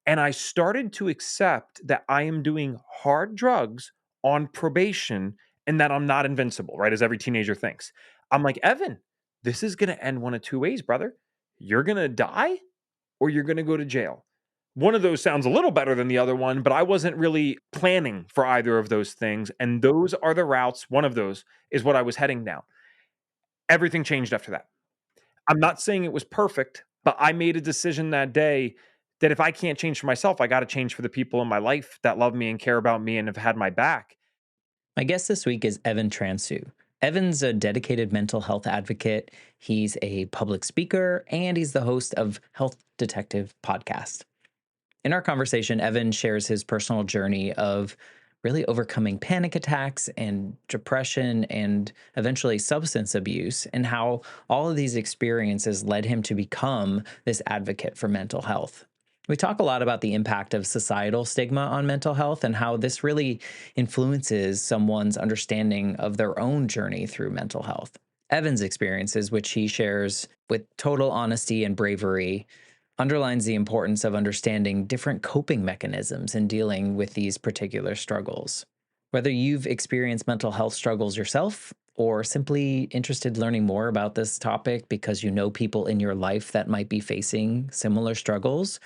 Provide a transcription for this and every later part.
And I started to accept that I am doing hard drugs on probation and that I'm not invincible, right? As every teenager thinks. I'm like, Evan, this is going to end one of two ways, brother. You're going to die or you're going to go to jail. One of those sounds a little better than the other one, but I wasn't really planning for either of those things. And those are the routes. One of those is what I was heading down. Everything changed after that. I'm not saying it was perfect, but I made a decision that day that if I can't change for myself, I got to change for the people in my life that love me and care about me and have had my back. My guest this week is Evan Transue. Evan's a dedicated mental health advocate. He's a public speaker, and he's the host of Health Detective podcast. In our conversation, Evan shares his personal journey of really overcoming panic attacks and depression and eventually substance abuse, and how all of these experiences led him to become this advocate for mental health. We talk a lot about the impact of societal stigma on mental health and how this really influences someone's understanding of their own journey through mental health. Evan's experiences, which he shares with total honesty and bravery, underlines the importance of understanding different coping mechanisms in dealing with these particular struggles. Whether you've experienced mental health struggles yourself or simply interested learning more about this topic because you know people in your life that might be facing similar struggles,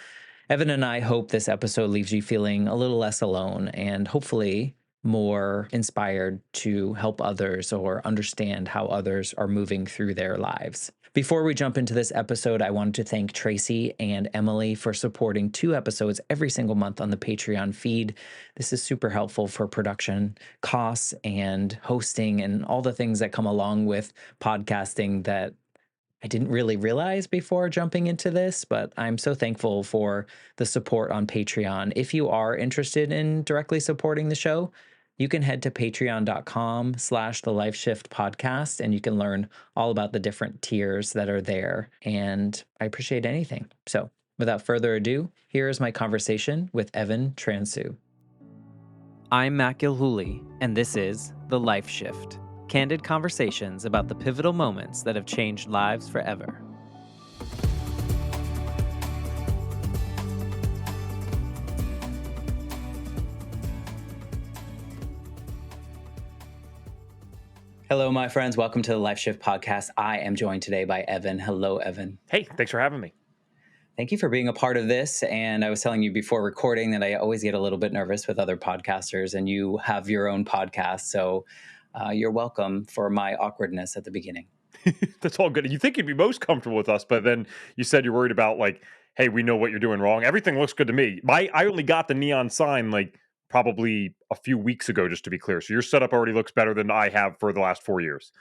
Evan and I hope this episode leaves you feeling a little less alone and hopefully more inspired to help others or understand how others are moving through their lives. Before we jump into this episode, I wanted to thank Tracy and Emily for supporting 2 episodes every single month on the Patreon feed. This is super helpful for production costs and hosting and all the things that come along with podcasting that I didn't really realize before jumping into this, but I'm so thankful for the support on Patreon. If you are interested in directly supporting the show, you can head to patreon.com/the Life Shift podcast, and you can learn all about the different tiers that are there. And I appreciate anything. So without further ado, here is my conversation with Evan Transue. I'm Matt Gilhooly, and this is The Life Shift. Candid conversations about the pivotal moments that have changed lives forever. Hello, my friends. Welcome to the Life Shift podcast. I am joined today by Evan. Hello, Evan. Hey, thanks for having me. Thank you for being a part of this. And I was telling you before recording that I always get a little bit nervous with other podcasters, and you have your own podcast. So you're welcome for my awkwardness at the beginning. That's all good. You think you'd be most comfortable with us, but then you said you're worried about like, hey, we know what you're doing wrong. Everything looks good to me. I only got the neon sign like probably a few weeks ago, just to be clear. So your setup already looks better than I have for the last 4 years.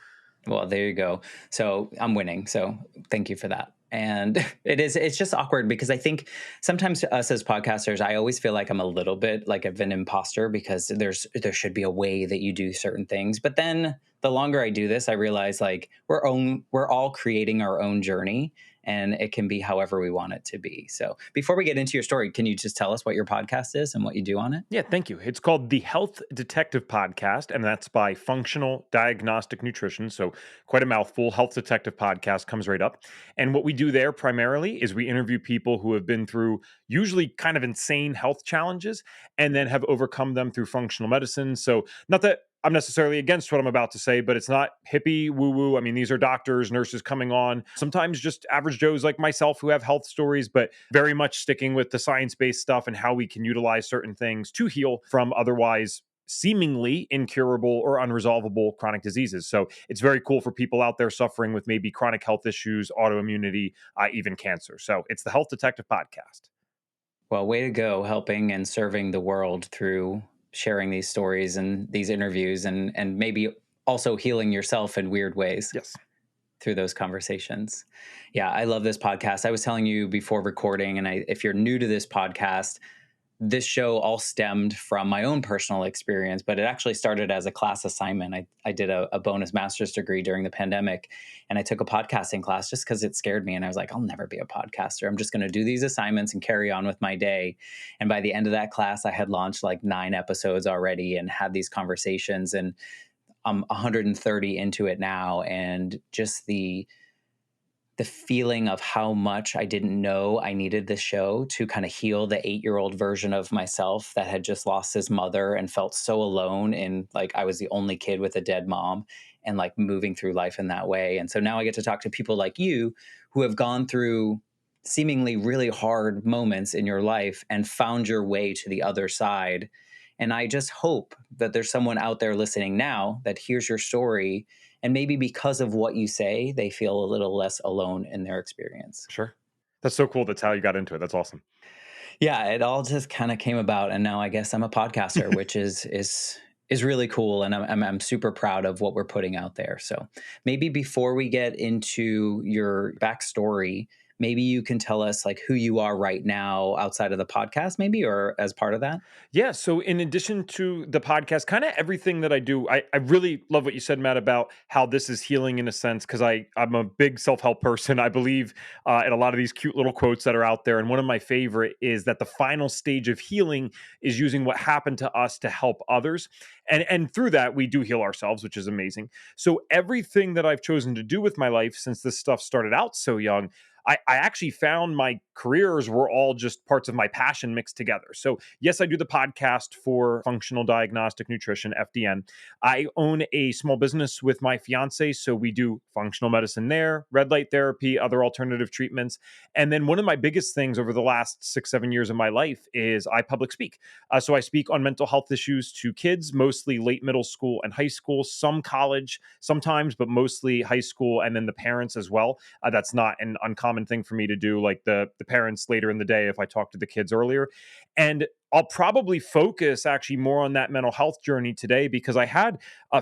Well, there you go. So I'm winning. So thank you for that. And it's just awkward because I think sometimes us as podcasters, I always feel like I'm a little bit like of an imposter because there should be a way that you do certain things. But then the longer I do this, I realize like we're all creating our own journey, and it can be however we want it to be. So before we get into your story, can you just tell us what your podcast is and what you do on it? Yeah, thank you. It's called the Health Detective Podcast, and that's by Functional Diagnostic Nutrition. So quite a mouthful. Health Detective Podcast comes right up. And what we do there primarily is we interview people who have been through usually kind of insane health challenges and then have overcome them through functional medicine. So not that I'm necessarily against what I'm about to say, but it's not hippie woo woo. I mean, these are doctors, nurses coming on, sometimes just average Joes like myself who have health stories, but very much sticking with the science based stuff and how we can utilize certain things to heal from otherwise seemingly incurable or unresolvable chronic diseases. So it's very cool for people out there suffering with maybe chronic health issues, autoimmunity, even cancer. So it's the Health Detective Podcast. Well, way to go, helping and serving the world through sharing these stories and these interviews, and maybe also healing yourself in weird ways. Yes. Through those conversations. Yeah, I love this podcast. I was telling you before recording, and if you're new to this podcast, this show all stemmed from my own personal experience, but it actually started as a class assignment. I did a bonus master's degree during the pandemic, and I took a podcasting class just because it scared me. And I was like, I'll never be a podcaster. I'm just going to do these assignments and carry on with my day. And by the end of that class, I had launched like 9 episodes already and had these conversations, and I'm 130 into it now. And just the the feeling of how much I didn't know I needed this show to kind of heal the 8-year-old version of myself that had just lost his mother and felt so alone. And like I was the only kid with a dead mom and like moving through life in that way. And so now I get to talk to people like you who have gone through seemingly really hard moments in your life and found your way to the other side. And I just hope that there's someone out there listening now that hears your story, and maybe because of what you say, they feel a little less alone in their experience. Sure. That's so cool. That's how you got into it. That's awesome. Yeah, it all just kind of came about, and now I guess I'm a podcaster, which is really cool, and I'm super proud of what we're putting out there. So maybe before we get into your backstory, maybe you can tell us like who you are right now outside of the podcast, maybe, or as part of that. Yeah. So, in addition to the podcast, kind of everything that I do, I really love what you said, Matt, about how this is healing in a sense, because I'm a big self help person. I believe in a lot of these cute little quotes that are out there. And one of my favorite is that the final stage of healing is using what happened to us to help others. And through that, we do heal ourselves, which is amazing. So, everything that I've chosen to do with my life since this stuff started out so young, I actually found my careers were all just parts of my passion mixed together. So, yes, I do the podcast for functional diagnostic nutrition, FDN. I own a small business with my fiance. So, we do functional medicine there, red light therapy, other alternative treatments. And then one of my biggest things over the last 6, 7 years of my life is I public speak. So, I speak on mental health issues to kids, mostly late middle school and high school, some college sometimes, but mostly high school, and then the parents as well. That's not an uncommon thing for me to do, like the parents later in the day if I talk to the kids earlier. And I'll probably focus actually more on that mental health journey today because I had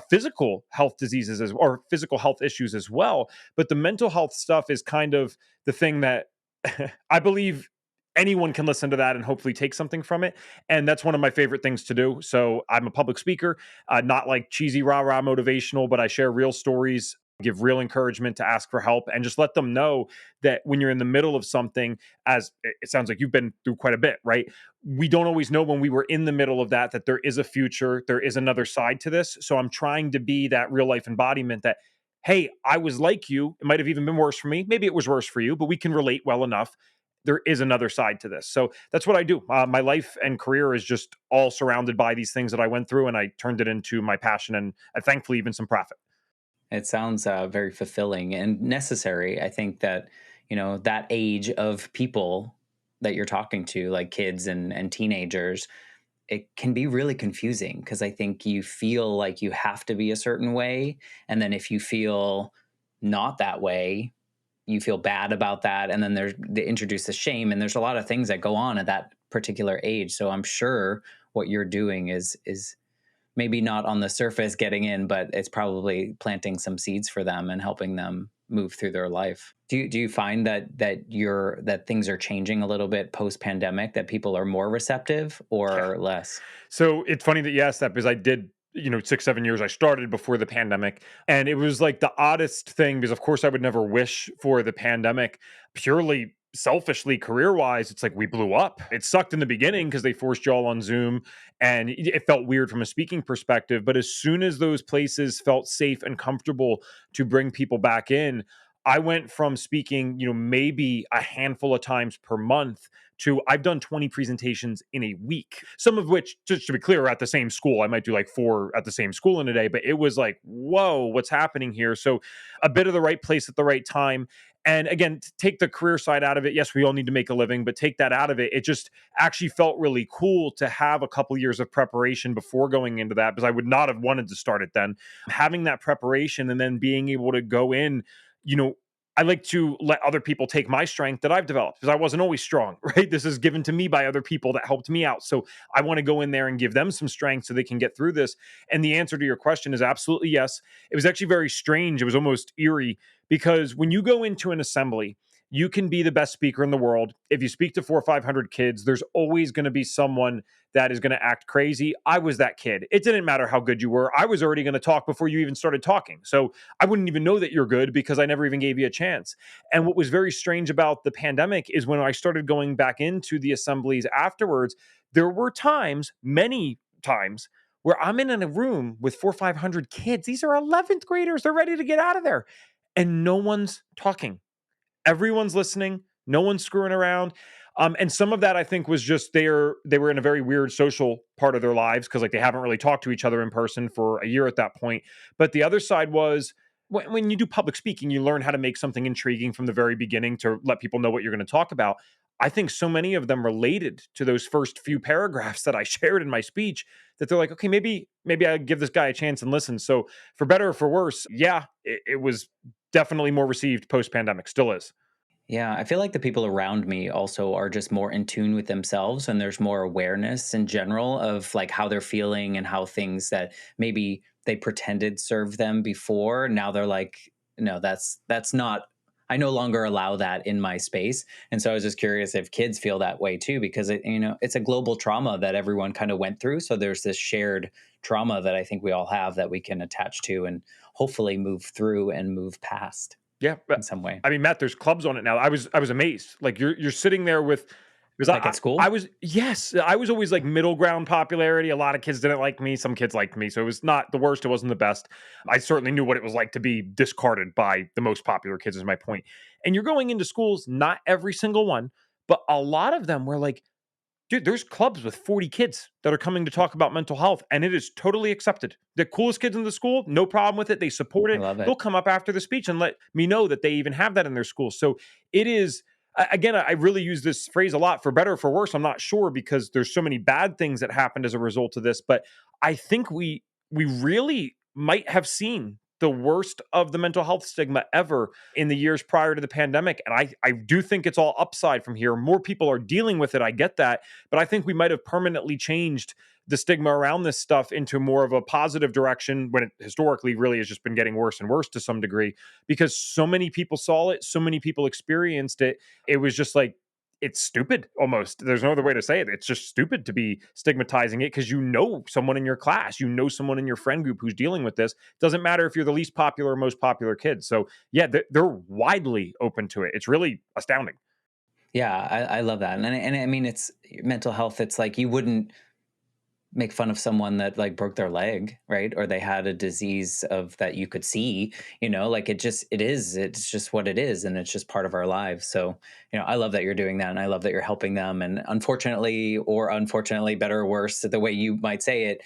physical health diseases or physical health issues as well. But the mental health stuff is kind of the thing that I believe anyone can listen to that and hopefully take something from it. And that's one of my favorite things to do. So I'm a public speaker, not like cheesy rah rah motivational, but I share real stories, give real encouragement to ask for help, and just let them know that when you're in the middle of something, as it sounds like you've been through quite a bit, right? We don't always know when we were in the middle of that there is a future, there is another side to this. So I'm trying to be that real life embodiment that, hey, I was like you. It might have even been worse for me. Maybe it was worse for you, but we can relate well enough. There is another side to this. So that's what I do. My life and career is just all surrounded by these things that I went through, and I turned it into my passion and thankfully even some profit. It sounds very fulfilling and necessary. I think that, that age of people that you're talking to, like kids and teenagers, it can be really confusing because I think you feel like you have to be a certain way. And then if you feel not that way, you feel bad about that. And then they introduce the shame. And there's a lot of things that go on at that particular age. So I'm sure what you're doing is maybe not on the surface getting in, but it's probably planting some seeds for them and helping them move through their life. Do you find that things are changing a little bit post pandemic, that people are more receptive Yeah. or less? So it's funny that you asked that because I did, 6, 7 years I started before the pandemic. And it was like the oddest thing because, of course, I would never wish for the pandemic purely selfishly career wise. It's like we blew up. It sucked in the beginning because they forced you all on Zoom and it felt weird from a speaking perspective. But as soon as those places felt safe and comfortable to bring people back in, I went from speaking, maybe a handful of times per month to I've done 20 presentations in a week. Some of which, just to be clear, are at the same school. I might do like 4 at the same school in a day, but it was like, whoa, what's happening here? So a bit of the right place at the right time. And again, to take the career side out of it, yes, we all need to make a living, but take that out of it. It just actually felt really cool to have a couple years of preparation before going into that because I would not have wanted to start it then. Having that preparation and then being able to go in, you know, I like to let other people take my strength that I've developed because I wasn't always strong, right? This is given to me by other people that helped me out. So I want to go in there and give them some strength so they can get through this. And the answer to your question is absolutely yes. It was actually very strange. It was almost eerie because when you go into an assembly, you can be the best speaker in the world. If you speak to 400 or 500 kids, there's always going to be someone that is going to act crazy. I was that kid. It didn't matter how good you were. I was already going to talk before you even started talking. So I wouldn't even know that you're good because I never even gave you a chance. And what was very strange about the pandemic is when I started going back into the assemblies afterwards, there were times, many times, where I'm in a room with 400 or 500 kids. These are 11th graders. They're ready to get out of there. And no one's talking. Everyone's listening. No one's screwing around. And some of that I think was just they were in a very weird social part of their lives because like they haven't really talked to each other in person for a year at that point. But the other side was when you do public speaking, you learn how to make something intriguing from the very beginning to let people know what you're going to talk about. I think so many of them related to those first few paragraphs that I shared in my speech that they're like, okay, maybe I give this guy a chance and listen. So for better or for worse, yeah, it was definitely more received post pandemic. Still is. Yeah, I feel like the people around me also are just more in tune with themselves and there's more awareness in general of like how they're feeling and how things that maybe they pretended served them before, now they're like, no, that's not, I no longer allow that in my space. And so I was just curious if kids feel that way too, because it's a global trauma that everyone kind of went through. So there's this shared trauma that I think we all have that we can attach to and hopefully move through and move past Yeah, in but some way. I mean, Matt, there's clubs on it now. I was amazed. Like you're sitting there with because Like at I school? was yes, I was always like middle ground popularity. A lot of kids didn't like me. Some kids liked me, so it was not the worst. It wasn't the best. I certainly knew what it was like to be discarded by the most popular kids. Is my point. And you're going into schools, not every single one, but a lot of them were like dude, there's clubs with 40 kids that are coming to talk about mental health, and it is totally accepted. The coolest kids in the school, no problem with it. They support I it. love They'll it. come up after the speech and let me know that they even have that in their school. So it is, again, I really use this phrase a lot for better or for worse. I'm not sure because there's so many bad things that happened as a result of this, but I think we really might have seen the worst of the mental health stigma ever in the years prior to the pandemic. And I do think it's all upside from here. More people are dealing with it. I get that. But I think we might have permanently changed the stigma around this stuff into more of a positive direction when it historically really has just been getting worse and worse to some degree because so many people saw it, so many people experienced it. It was just like, it's stupid almost. There's no other way to say it. It's just stupid to be stigmatizing it because you know someone in your class, you know someone in your friend group who's dealing with this. Doesn't matter if you're the least popular or most popular kid. So, yeah, they're widely open to it. It's really astounding. Yeah, I love that. And I mean, it's mental health. It's like you wouldn't make fun of someone that like broke their leg, right? Or they had a disease of that you could see, like it's just what it is. And it's just part of our lives. So, I love that you're doing that. And I love that you're helping them. And unfortunately, better or worse, the way you might say it,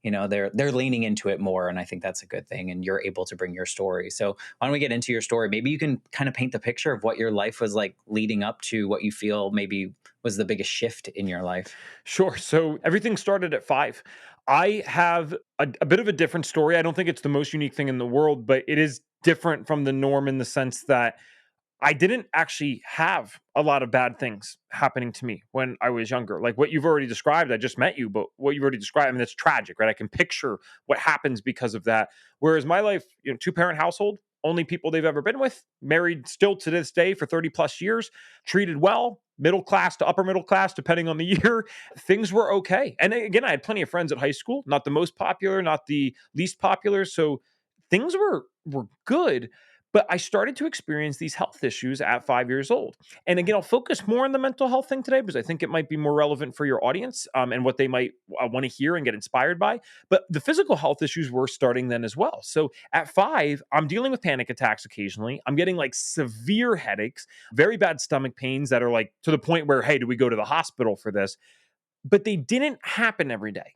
they're leaning into it more. And I think that's a good thing. And you're able to bring your story. So why don't we get into your story? Maybe you can kind of paint the picture of what your life was like leading up to what you feel maybe was the biggest shift in your life. Sure. So everything started at 5. I have a bit of a different story. I don't think it's the most unique thing in the world, but it is different from the norm in the sense that I didn't actually have a lot of bad things happening to me when I was younger. Like what you've already described, I just met you, but what you've already described, I mean, that's tragic, right? I can picture what happens because of that. Whereas my life, two-parent household, only people they've ever been with, married still to this day for 30 plus years, treated well, middle class to upper middle class, depending on the year. Things were okay. And again, I had plenty of friends at high school, not the most popular, not the least popular. So things were good, but I started to experience these health issues at 5 years old. And again, I'll focus more on the mental health thing today because I think it might be more relevant for your audience and what they might want to hear and get inspired by. But the physical health issues were starting then as well. So at 5, I'm dealing with panic attacks occasionally. I'm getting like severe headaches, very bad stomach pains that are like to the point where, hey, do we go to the hospital for this? But they didn't happen every day.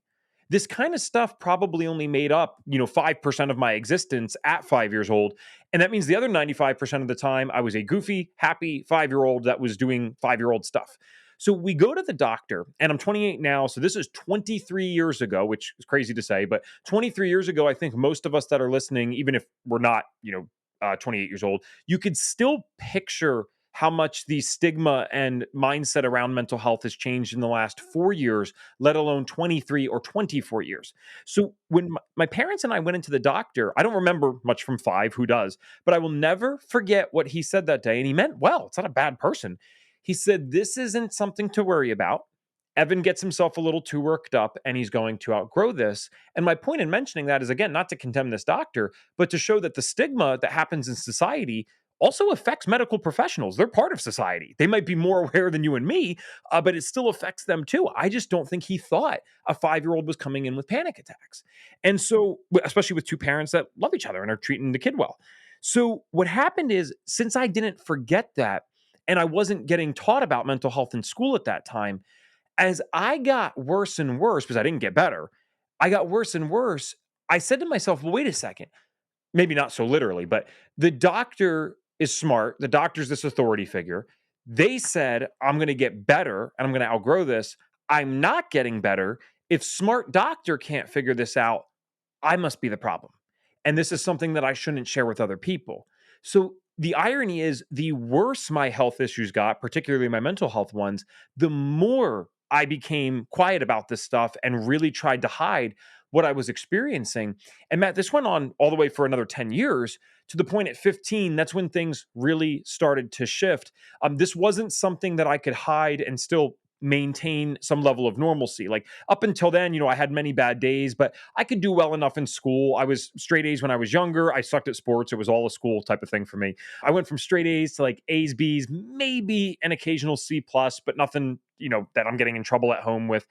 This kind of stuff probably only made up, 5% of my existence at 5 years old. And that means the other 95% of the time, I was a goofy, happy 5 year old that was doing 5 year old stuff. So we go to the doctor, and I'm 28 now. So this is 23 years ago, which is crazy to say, but 23 years ago, I think most of us that are listening, even if we're not, 28 years old, you could still picture how much the stigma and mindset around mental health has changed in the last 4 years, let alone 23 or 24 years. So when my parents and I went into the doctor, I don't remember much from 5, who does, but I will never forget what he said that day. And he meant well, it's not a bad person. He said, "This isn't something to worry about. Evan gets himself a little too worked up and he's going to outgrow this." And my point in mentioning that is, again, not to condemn this doctor, but to show that the stigma that happens in society also affects medical professionals. They're part of society. They might be more aware than you and me, but it still affects them too. I just don't think he thought a 5 year old was coming in with panic attacks. And so, especially with two parents that love each other and are treating the kid well. So what happened is, since I didn't forget that, and I wasn't getting taught about mental health in school at that time, as I got worse and worse, because I didn't get better, I got worse and worse. I said to myself, well, wait a second. Maybe not so literally, but the doctor is smart. The doctor's this authority figure. They said, I'm going to get better and I'm going to outgrow this. I'm not getting better. If smart doctor can't figure this out, I must be the problem. And this is something that I shouldn't share with other people. So the irony is, the worse my health issues got, particularly my mental health ones, the more I became quiet about this stuff and really tried to hide what I was experiencing. And Matt, this went on all the way for another 10 years, to the point at 15. That's when things really started to shift. This wasn't something that I could hide and still maintain some level of normalcy. Like, up until then, I had many bad days, but I could do well enough in school. I was straight A's when I was younger. I sucked at sports. It was all a school type of thing for me. I went from straight A's to like A's, B's, maybe an occasional C plus, but nothing, that I'm getting in trouble at home with.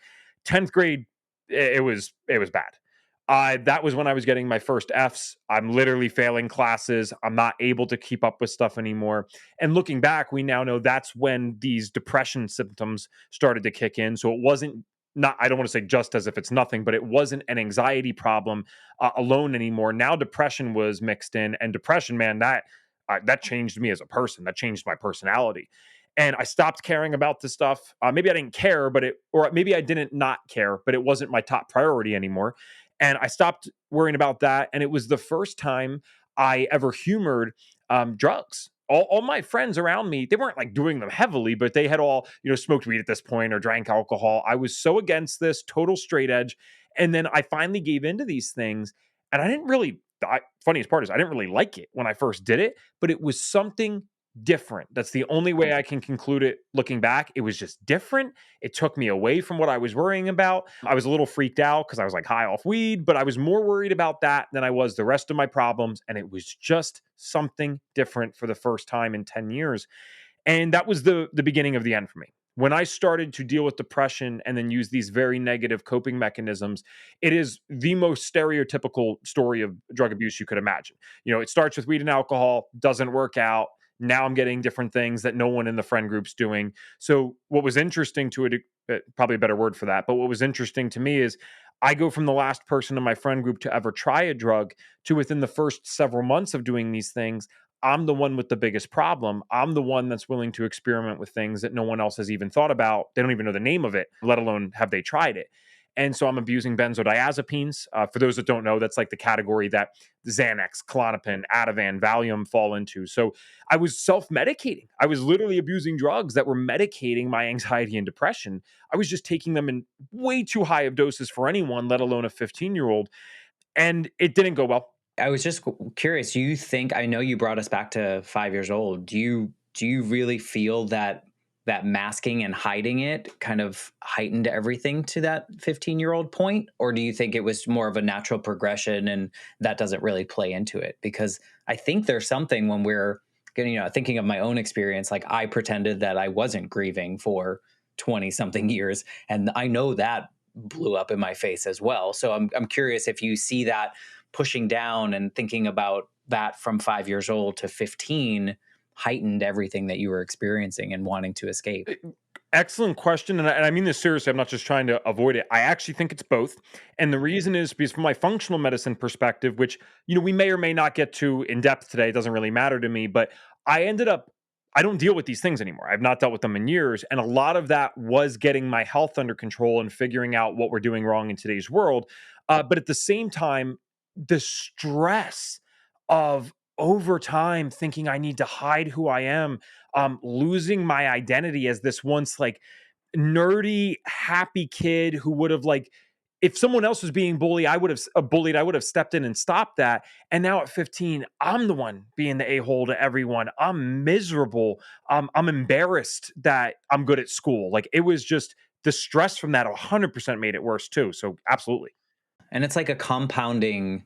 10th grade, it was bad. That was when I was getting my first F's. I'm literally failing classes. I'm not able to keep up with stuff anymore. And looking back, we now know that's when these depression symptoms started to kick in. So it wasn't, not, I don't want to say just as if it's nothing, but it wasn't an anxiety problem alone anymore. Now depression was mixed in, and depression, man, that changed me as a person. That changed my personality. And I stopped caring about this stuff. Maybe I didn't care, or maybe I didn't not care, but it wasn't my top priority anymore. And I stopped worrying about that. And it was the first time I ever humored drugs. All my friends around me, they weren't like doing them heavily, but they had all, smoked weed at this point or drank alcohol. I was so against this, total straight edge. And then I finally gave into these things. And I didn't really, funniest part is, I didn't really like it when I first did it, but it was something different. That's the only way I can conclude it looking back. It was just different. It took me away from what I was worrying about. I was a little freaked out because I was like high off weed, but I was more worried about that than I was the rest of my problems. And it was just something different for the first time in 10 years. And that was the beginning of the end for me. When I started to deal with depression and then use these very negative coping mechanisms, it is the most stereotypical story of drug abuse you could imagine. It starts with weed and alcohol, doesn't work out. Now I'm getting different things that no one in the friend group's doing. So what was interesting to it, probably a better word for that, but what was interesting to me is, I go from the last person in my friend group to ever try a drug to, within the first several months of doing these things, I'm the one with the biggest problem. I'm the one that's willing to experiment with things that no one else has even thought about. They don't even know the name of it, let alone have they tried it. And so I'm abusing benzodiazepines. For those that don't know, that's like the category that Xanax, Klonopin, Ativan, Valium fall into. So I was self-medicating. I was literally abusing drugs that were medicating my anxiety and depression. I was just taking them in way too high of doses for anyone, let alone a 15-year-old. And it didn't go well. I was just curious. Do you think, I know you brought us back to 5 years old. Do you really feel that masking and hiding it kind of heightened everything to that 15-year-old point? Or do you think it was more of a natural progression and that doesn't really play into it? Because I think there's something when we're thinking of my own experience, like I pretended that I wasn't grieving for 20 something years. And I know that blew up in my face as well. So I'm curious if you see that pushing down and thinking about that from 5 years old to 15 heightened everything that you were experiencing and wanting to escape. Excellent question. And I mean this seriously. I'm not just trying to avoid it. I actually think it's both. And the reason is because, from my functional medicine perspective, which, we may or may not get to in depth today, it doesn't really matter to me, but I don't deal with these things anymore. I've not dealt with them in years. And a lot of that was getting my health under control and figuring out what we're doing wrong in today's world. But at the same time, the stress of, over time, thinking I need to hide who I am, losing my identity as this once like nerdy, happy kid who would have, like, if someone else was being bullied, I would have stepped in and stopped that. And now at 15, I'm the one being the a-hole to everyone. I'm miserable. I'm embarrassed that I'm good at school. Like, it was just the stress from that 100% made it worse too. So absolutely. And it's like a compounding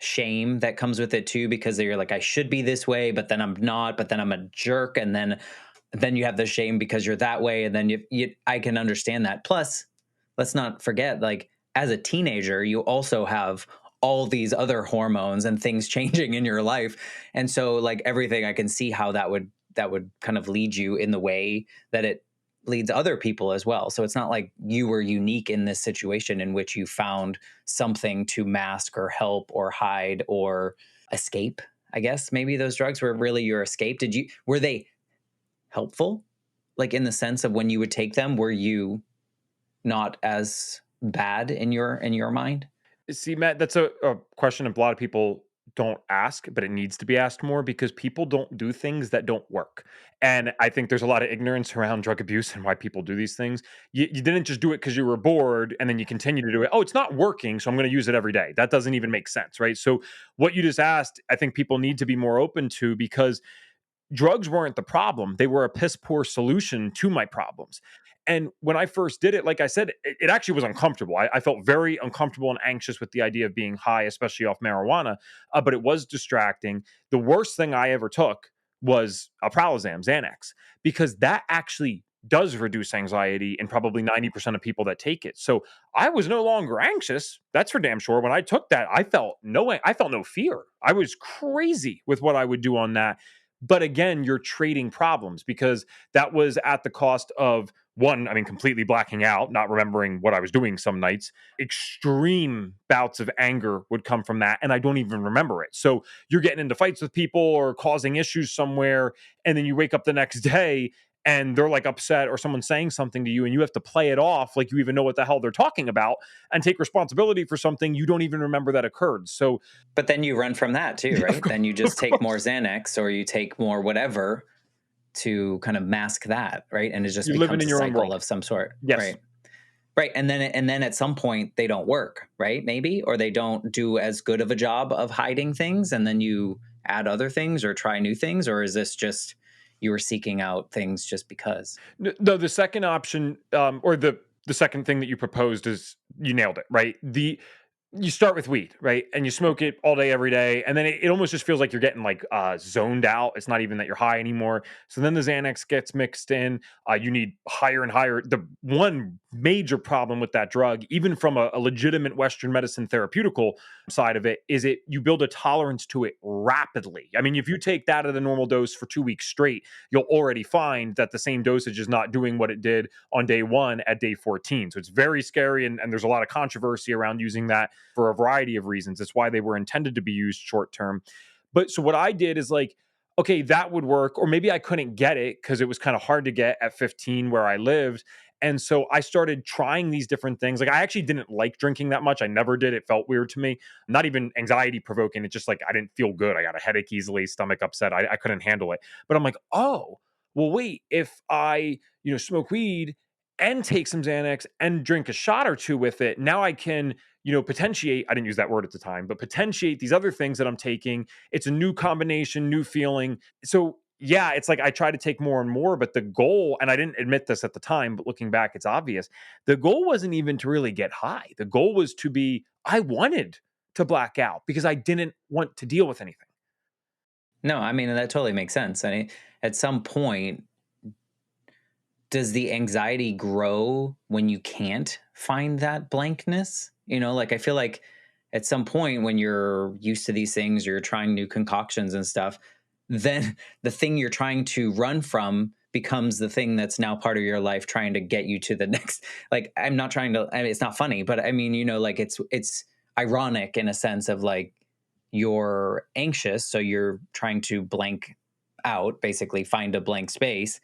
shame that comes with it too, because you're like, I should be this way, but then I'm not, but then I'm a jerk. And then you have the shame because you're that way. And then I can understand that. Plus, let's not forget, like, as a teenager, you also have all these other hormones and things changing in your life. And so like everything, I can see how that would kind of lead you in the way that it leads other people as well. So it's not like you were unique in this situation in which you found something to mask or help or hide or escape. I guess maybe those drugs were really your escape. Were they helpful? Like in the sense of when you would take them, were you not as bad in your mind? See, Matt, that's a question a lot of people don't ask, but it needs to be asked more because people don't do things that don't work. And I think there's a lot of ignorance around drug abuse and why people do these things. You didn't just do it because you were bored and then you continue to do it. Oh, it's not working, so I'm going to use it every day. That doesn't even make sense, right? So, what you just asked, I think people need to be more open to because drugs weren't the problem. They were a piss poor solution to my problems. And when I first did it, like I said, it actually was uncomfortable. I felt very uncomfortable and anxious with the idea of being high, especially off marijuana, but it was distracting. The worst thing I ever took was a Pralazam, Xanax, because that actually does reduce anxiety in probably 90% of people that take it. So I was no longer anxious. That's for damn sure. When I took that, I felt no fear. I was crazy with what I would do on that. But again, you're trading problems because that was at the cost of one, I mean, completely blacking out, not remembering what I was doing some nights. Extreme bouts of anger would come from that. And I don't even remember it. So you're getting into fights with people or causing issues somewhere. And then you wake up the next day and they're like upset or someone's saying something to you and you have to play it off like you even know what the hell they're talking about and take responsibility for something you don't even remember that occurred. So, But then you run from that too, of right? course, Then you of just take more course. Xanax or you take more whatever to kind of mask that, right? And it just You're living becomes in a your own cycle world. of some sort, Yes. right? Right. And then at some point they don't work, right? Maybe, or they don't do as good of a job of hiding things and then you add other things or try new things, or is this just you were seeking out things just because? No, the second option, or the second thing that you proposed is you nailed it, right? You start with weed, right? And you smoke it all day, every day. And then it almost just feels like you're getting like zoned out. It's not even that you're high anymore. So then the Xanax gets mixed in. You need higher and higher. The one major problem with that drug, even from a legitimate Western medicine therapeutical side of it, is you build a tolerance to it rapidly. I mean, if you take that at a normal dose for 2 weeks straight, you'll already find that the same dosage is not doing what it did on day one at day 14. So it's very scary. And there's a lot of controversy around using that for a variety of reasons. That's why they were intended to be used short term. But so what I did is like, okay, that would work. Or maybe I couldn't get it because it was kind of hard to get at 15 where I lived. And so I started trying these different things. Like I actually didn't like drinking that much. I never did. It felt weird to me. Not even anxiety provoking. It's just like I didn't feel good. I got a headache easily, stomach upset. I couldn't handle it. But I'm like, oh, well, wait, if I, smoke weed and take some Xanax and drink a shot or two with it, now I can potentiate, I didn't use that word at the time, but potentiate these other things that I'm taking. It's a new combination, new feeling. So, yeah, it's like I try to take more and more, but the goal, and I didn't admit this at the time, but looking back, it's obvious. The goal wasn't even to really get high. The goal was I wanted to black out because I didn't want to deal with anything. No, I mean that totally makes sense. I mean, at some point, does the anxiety grow when you can't find that blankness? Like I feel like at some point when you're used to these things, or you're trying new concoctions and stuff, then the thing you're trying to run from becomes the thing that's now part of your life, trying to get you to the next. Like I'm not trying to. I mean, it's not funny, but I mean, like it's ironic in a sense of like you're anxious, so you're trying to blank out, basically find a blank space,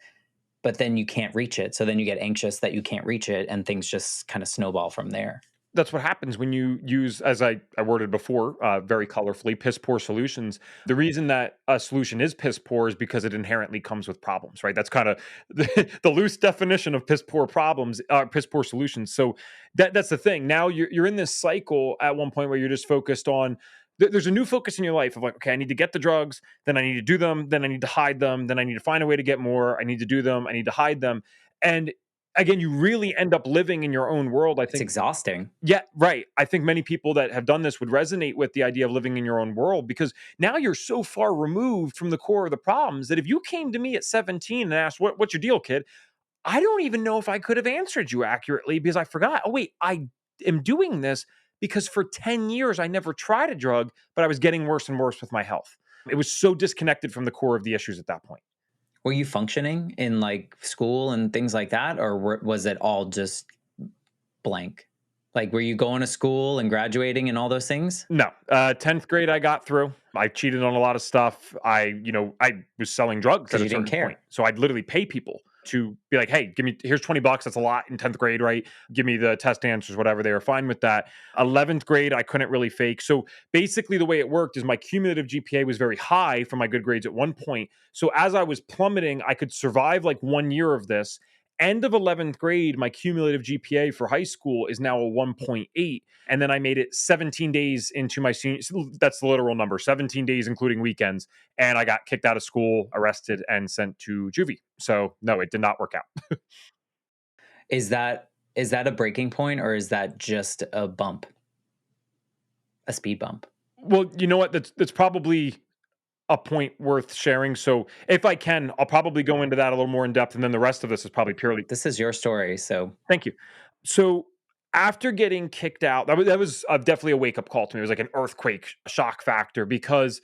but then you can't reach it. So then you get anxious that you can't reach it and things just kind of snowball from there. That's what happens when you use, as I worded before, very colorfully, piss poor solutions. The reason that a solution is piss poor is because it inherently comes with problems, right? That's kind of the loose definition of piss poor problems, piss poor solutions. So that's the thing. Now you're in this cycle at one point where you're just focused on. There's a new focus in your life of like, okay, I need to get the drugs, then I need to do them, then I need to hide them, then I need to find a way to get more. I need to do them, I need to hide them, and again, you really end up living in your own world. I It's think exhausting. yeah, right. I think many people that have done this would resonate with the idea of living in your own world because now you're so far removed from the core of the problems that if you came to me at 17 and asked, what's your deal, kid? I don't even know if I could have answered you accurately because I forgot. Oh, wait, I am doing this because for 10 years I never tried a drug, but I was getting worse and worse with my health. It was so disconnected from the core of the issues at that point. Were you functioning in like school and things like that, or was it all just blank? Like, were you going to school and graduating and all those things? No, 10th grade I got through. I cheated on a lot of stuff. I was selling drugs Because at a you didn't certain point. care. So I'd literally pay people to be like, "Hey, here's 20 bucks. That's a lot in 10th grade, right? Give me the test answers, whatever." They were fine with that. 11th grade, I couldn't really fake. So basically the way it worked is my cumulative GPA was very high for my good grades at one point. So as I was plummeting, I could survive like 1 year of this. End of 11th grade, my cumulative GPA for high school is now a 1.8. And then I made it 17 days into my senior. That's the literal number, 17 days, including weekends. And I got kicked out of school, arrested, and sent to juvie. So no, it did not work out. Is that a breaking point, or is that just a bump, a speed bump? Well, you know what? That's probably a point worth sharing. So if I can, I'll probably go into that a little more in depth. And then the rest of this is probably purely. This is your story, so Thank you. So after getting kicked out, that was definitely a wake up call to me. It was like an earthquake shock factor because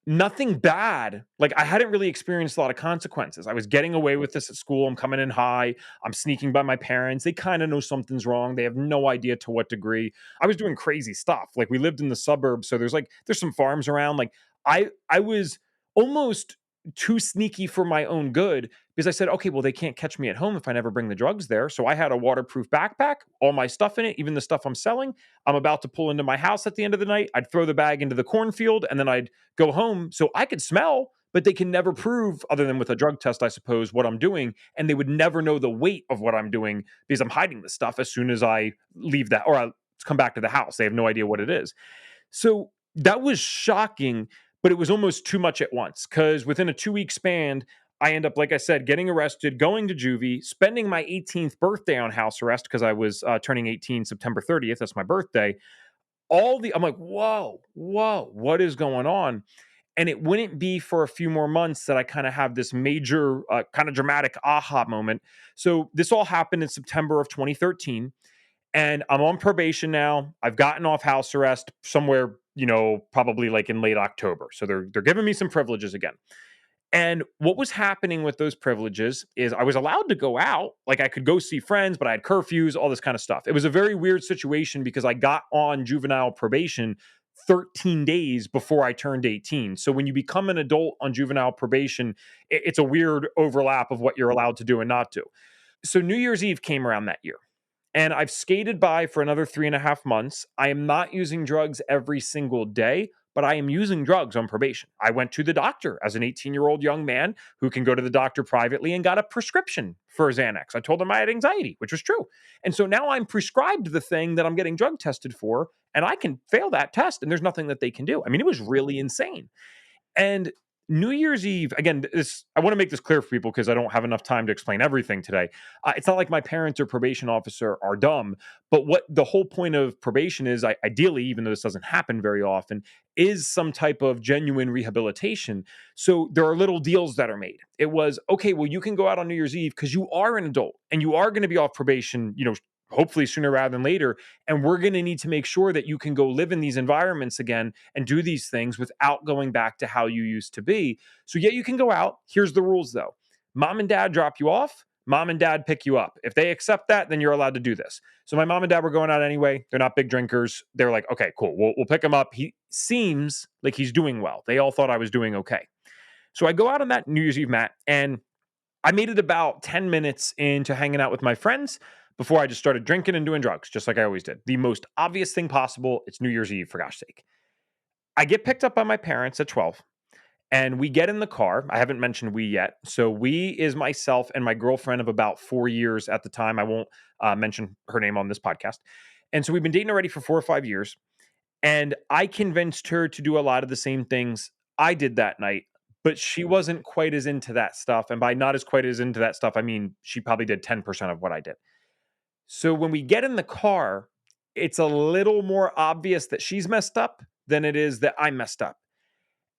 nothing bad. Like, I hadn't really experienced a lot of consequences. I was getting away with this at school. I'm coming in high. I'm sneaking by my parents. They kind of know something's wrong. They have no idea to what degree. I was doing crazy stuff. Like, we lived in the suburbs, so there's some farms around. Like, I was almost too sneaky for my own good because I said, okay, well, they can't catch me at home if I never bring the drugs there. So I had a waterproof backpack, all my stuff in it, even the stuff I'm selling. I'm about to pull into my house at the end of the night. I'd throw the bag into the cornfield and then I'd go home so I could smell, but they can never prove, other than with a drug test, I suppose, what I'm doing. And they would never know the weight of what I'm doing because I'm hiding the stuff as soon as I leave that or I come back to the house. They have no idea what it is. So that was shocking, but it was almost too much at once because within a 2 week span, I end up, like I said, getting arrested, going to juvie, spending my 18th birthday on house arrest because I was turning 18 September 30th. That's my birthday. I'm like, whoa, what is going on? And it wouldn't be for a few more months that I kind of have this major, kind of dramatic aha moment. So this all happened in September of 2013, and I'm on probation now. I've gotten off house arrest somewhere, probably like in late October. So they're giving me some privileges again. And what was happening with those privileges is I was allowed to go out, like I could go see friends, but I had curfews, all this kind of stuff. It was a very weird situation because I got on juvenile probation 13 days before I turned 18. So when you become an adult on juvenile probation, it's a weird overlap of what you're allowed to do and not do. So New Year's Eve came around that year. And I've skated by for another 3.5 months. I am not using drugs every single day, but I am using drugs on probation. I went to the doctor as an 18-year-old young man who can go to the doctor privately and got a prescription for Xanax. I told him I had anxiety, which was true. And so now I'm prescribed the thing that I'm getting drug tested for, and I can fail that test, and there's nothing that they can do. I mean, it was really insane. And New Year's Eve, again, I want to make this clear for people because I don't have enough time to explain everything today. It's not like my parents or probation officer are dumb, but what the whole point of probation is, ideally, even though this doesn't happen very often, is some type of genuine rehabilitation. So there are little deals that are made. It was, okay, well, you can go out on New Year's Eve because you are an adult and you are going to be off probation, hopefully sooner rather than later. And we're going to need to make sure that you can go live in these environments again and do these things without going back to how you used to be. So, yeah, you can go out. Here's the rules, though: mom and dad drop you off, mom and dad pick you up. If they accept that, then you're allowed to do this. So, my mom and dad were going out anyway. They're not big drinkers. They're like, okay, cool. We'll pick him up. He seems like he's doing well. They all thought I was doing okay. So, I go out on that New Year's Eve, Matt, and I made it about 10 minutes into hanging out with my friends before I just started drinking and doing drugs, just like I always did. The most obvious thing possible, it's New Year's Eve, for gosh sake. I get picked up by my parents at 12, and we get in the car. I haven't mentioned we yet. So we is myself and my girlfriend of about 4 years at the time. I won't mention her name on this podcast. And so we've been dating already for 4 or 5 years. And I convinced her to do a lot of the same things I did that night, but she wasn't quite as into that stuff. And by not as quite as into that stuff, I mean, she probably did 10% of what I did. So when we get in the car, it's a little more obvious that she's messed up than it is that I messed up.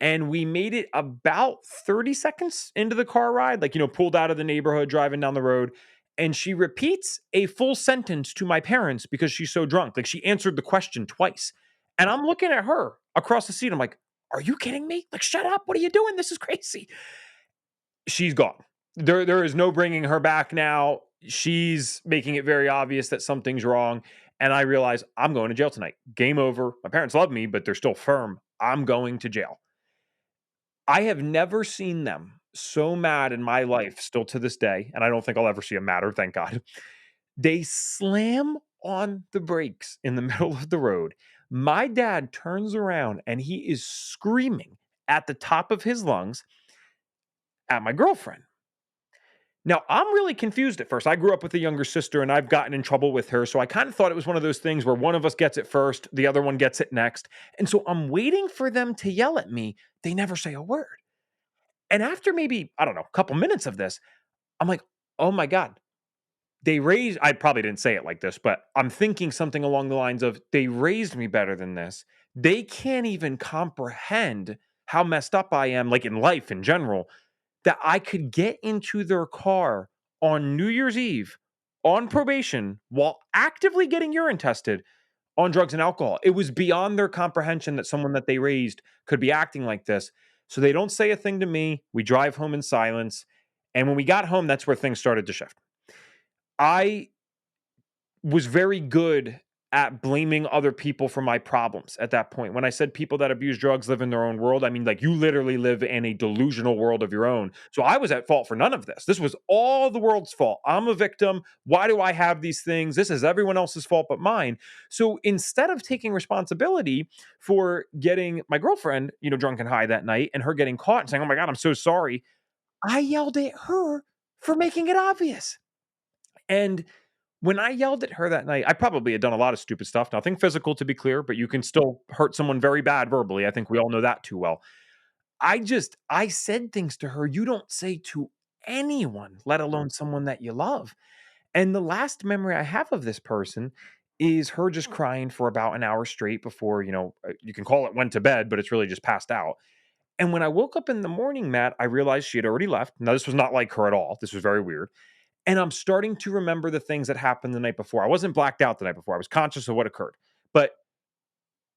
And we made it about 30 seconds into the car ride, like, pulled out of the neighborhood, driving down the road. And she repeats a full sentence to my parents because she's so drunk. Like, she answered the question twice. And I'm looking at her across the seat. I'm like, are you kidding me? Like, shut up. What are you doing? This is crazy. She's gone. There is no bringing her back now. She's making it very obvious that something's wrong. And I realize I'm going to jail tonight. Game over. My parents love me, but they're still firm. I'm going to jail. I have never seen them so mad in my life, still to this day, and I don't think I'll ever see them madder, thank God. They slam on the brakes in the middle of the road. My dad turns around and he is screaming at the top of his lungs at my girlfriend. Now, I'm really confused at first. I grew up with a younger sister and I've gotten in trouble with her. So I kind of thought it was one of those things where one of us gets it first, the other one gets it next. And so I'm waiting for them to yell at me. They never say a word. And after maybe, I don't know, a couple minutes of this, I'm like, oh my God, they raised, I probably didn't say it like this, but I'm thinking something along the lines of, they raised me better than this. They can't even comprehend how messed up I am, like in life in general, that I could get into their car on New Year's Eve on probation while actively getting urine tested on drugs and alcohol. It was beyond their comprehension that someone that they raised could be acting like this. So they don't say a thing to me. We drive home in silence. And when we got home, that's where things started to shift. I was very good at blaming other people for my problems at that point. When I said people that abuse drugs live in their own world, I mean, like, you literally live in a delusional world of your own. So I was at fault for none of this. This was all the world's fault. I'm a victim. Why do I have these things? This is everyone else's fault but mine. So instead of taking responsibility for getting my girlfriend, drunk and high that night and her getting caught and saying, "Oh my God, I'm so sorry," I yelled at her for making it obvious. And when I yelled at her that night, I probably had done a lot of stupid stuff. Nothing physical, to be clear, but you can still hurt someone very bad verbally. I think we all know that too well. I said things to her you don't say to anyone, let alone someone that you love. And the last memory I have of this person is her just crying for about an hour straight before, you can call it went to bed, but it's really just passed out. And when I woke up in the morning, Matt, I realized she had already left. Now, this was not like her at all. This was very weird. And I'm starting to remember the things that happened the night before. I wasn't blacked out the night before. I was conscious of what occurred. But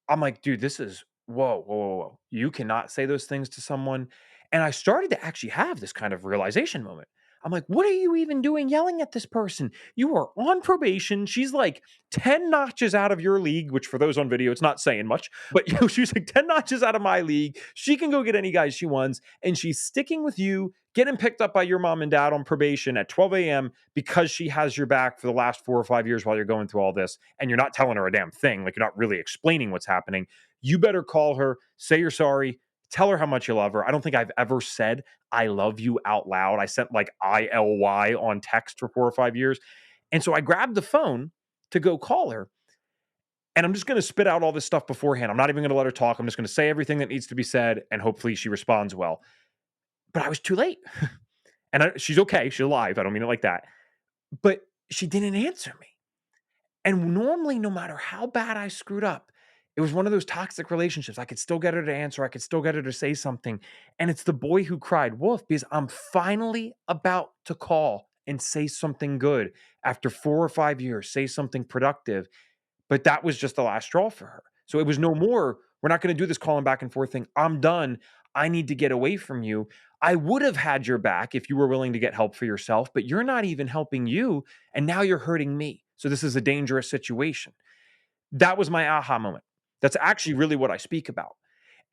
I'm like, dude, this is whoa, whoa, whoa, whoa. You cannot say those things to someone. And I started to actually have this kind of realization moment. I'm like, what are you even doing yelling at this person? You are on probation. She's like 10 notches out of your league, which for those on video, it's not saying much, but she's like 10 notches out of my league. She can go get any guys she wants. And she's sticking with you, getting picked up by your mom and dad on probation at 12 a.m. because she has your back for the last 4 or 5 years while you're going through all this. And you're not telling her a damn thing. Like, you're not really explaining what's happening. You better call her, say you're sorry, tell her how much you love her. I don't think I've ever said I love you out loud. I sent like ILY on text for 4 or 5 years. And so I grabbed the phone to go call her. And I'm just going to spit out all this stuff beforehand. I'm not even going to let her talk. I'm just going to say everything that needs to be said. And hopefully she responds well. But I was too late. And she's okay. She's alive. I don't mean it like that. But she didn't answer me. And normally, no matter how bad I screwed up, it was one of those toxic relationships. I could still get her to answer. I could still get her to say something. And it's the boy who cried wolf because I'm finally about to call and say something good after 4 or 5 years, say something productive. But that was just the last straw for her. So it was no more, we're not going to do this calling back and forth thing. I'm done. I need to get away from you. I would have had your back if you were willing to get help for yourself, but you're not even helping you. And now you're hurting me. So this is a dangerous situation. That was my aha moment. That's actually really what I speak about.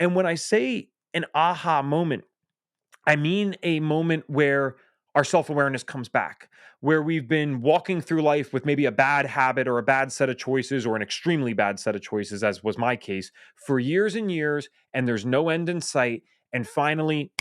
And when I say an aha moment, I mean a moment where our self awareness comes back, where we've been walking through life with maybe a bad habit or a bad set of choices or an extremely bad set of choices, as was my case, for years and years, and there's no end in sight. And finally,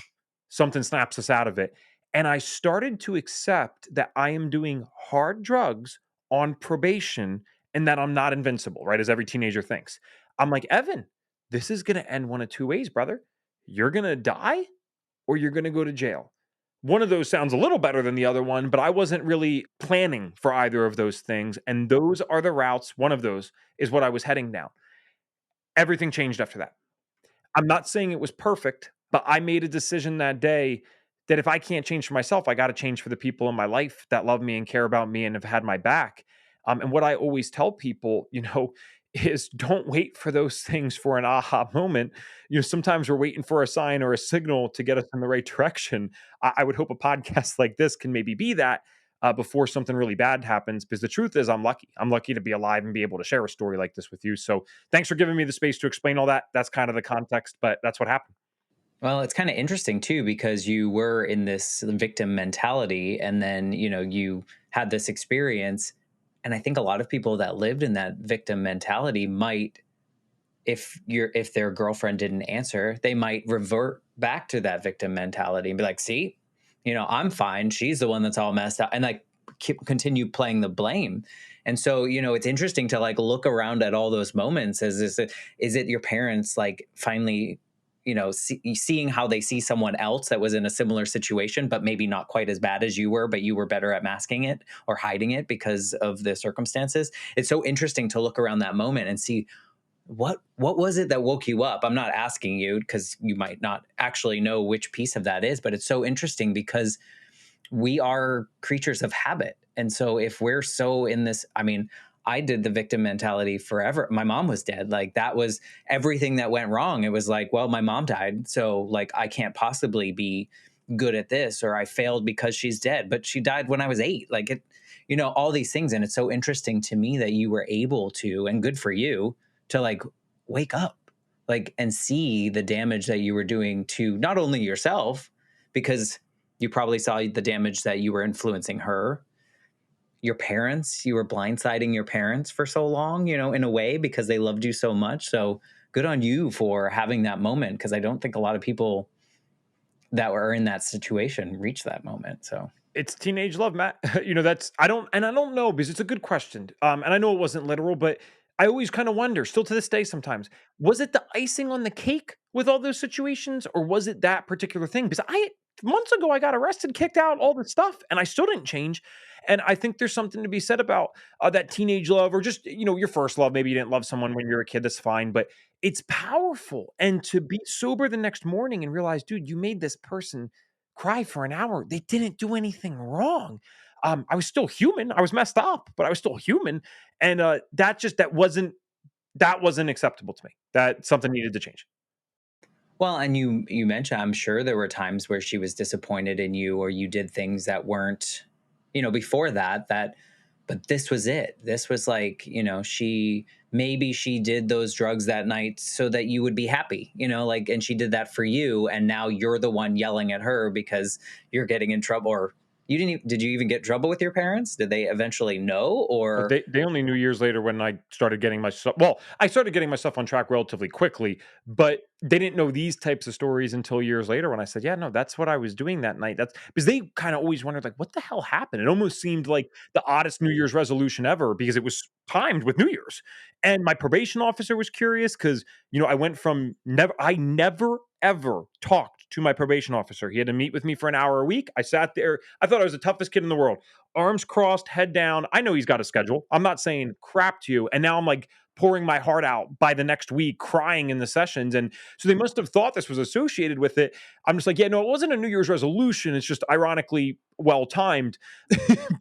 something snaps us out of it. And I started to accept that I am doing hard drugs on probation and that I'm not invincible, right? As every teenager thinks. I'm like, Evan, this is going to end one of two ways, brother. You're going to die or you're going to go to jail. One of those sounds a little better than the other one, but I wasn't really planning for either of those things. And those are the routes. One of those is what I was heading down. Everything changed after that. I'm not saying it was perfect, but I made a decision that day that if I can't change for myself, I got to change for the people in my life that love me and care about me and have had my back. And what I always tell people, is don't wait for those things for an aha moment. Sometimes we're waiting for a sign or a signal to get us in the right direction. I would hope a podcast like this can maybe be that before something really bad happens. Because the truth is, I'm lucky. I'm lucky to be alive and be able to share a story like this with you. So thanks for giving me the space to explain all that. That's kind of the context, but that's what happened. Well, it's kind of interesting too because you were in this victim mentality and then, you had this experience. And I think a lot of people that lived in that victim mentality might, if their girlfriend didn't answer, they might revert back to that victim mentality and be like, "See, I'm fine. She's the one that's all messed up," and like continue playing the blame. And so, it's interesting to like look around at all those moments. Is it your parents like finally, seeing how they see someone else that was in a similar situation, but maybe not quite as bad as you were, but you were better at masking it or hiding it because of the circumstances? It's so interesting to look around that moment and see what was it that woke you up. I'm not asking you because you might not actually know which piece of that is, but it's so interesting because we are creatures of habit. And so if we're so in this, I mean, I did the victim mentality forever. My mom was dead. Like that was everything that went wrong. It was like, well, my mom died. So like I can't possibly be good at this, or I failed because she's dead, but she died when I was 8. Like it, all these things. And it's so interesting to me that you were able to, and good for you, to like wake up, like, and see the damage that you were doing to not only yourself, because you probably saw the damage that you were influencing her, your parents, you were blindsiding your parents for so long, in a way because they loved you so much. So good on you for having that moment because I don't think a lot of people that were in that situation reach that moment. So It's teenage love, Matt. That's I don't know because it's a good question. And I know it wasn't literal, but I always kind of wonder, still to this day sometimes, was it the icing on the cake with all those situations, or was it that particular thing? Because I months ago I got arrested, kicked out, all this stuff, and I still didn't change. And I think there's something to be said about that teenage love, or just your first love. Maybe you didn't love someone when you were a kid. That's fine, but it's powerful. And to be sober the next morning and realize, dude, you made this person cry for an hour. They didn't do anything wrong. I was still human. I was messed up, but I was still human. And that wasn't acceptable to me. That something needed to change. well, and you mentioned, I'm sure there were times where she was disappointed in you or you did things that weren't, before that, but this was it. This was like, she did those drugs that night so that you would be happy, like, and she did that for you. And now you're the one yelling at her because you're getting in trouble. Or did you even get in trouble with your parents? Did they eventually know? Or They only knew years later when I started getting myself well, I started getting myself on track relatively quickly, but they didn't know these types of stories until years later when I said, "Yeah, no, that's what I was doing that night." That's because they kinda always wondered, like, "What the hell happened?" It almost seemed like the oddest New Year's resolution ever because it was timed with New Year's. And my probation officer was curious because I went from I never, ever talked to my probation officer. He had to meet with me for an hour a week. I sat there. I thought I was the toughest kid in the world, arms crossed, head down. I know he's got a schedule. I'm not saying crap to you. And now I'm like pouring my heart out by the next week, crying in the sessions. And so they must have thought this was associated with it. I'm just like, yeah, no, it wasn't a New Year's resolution. It's just ironically well timed.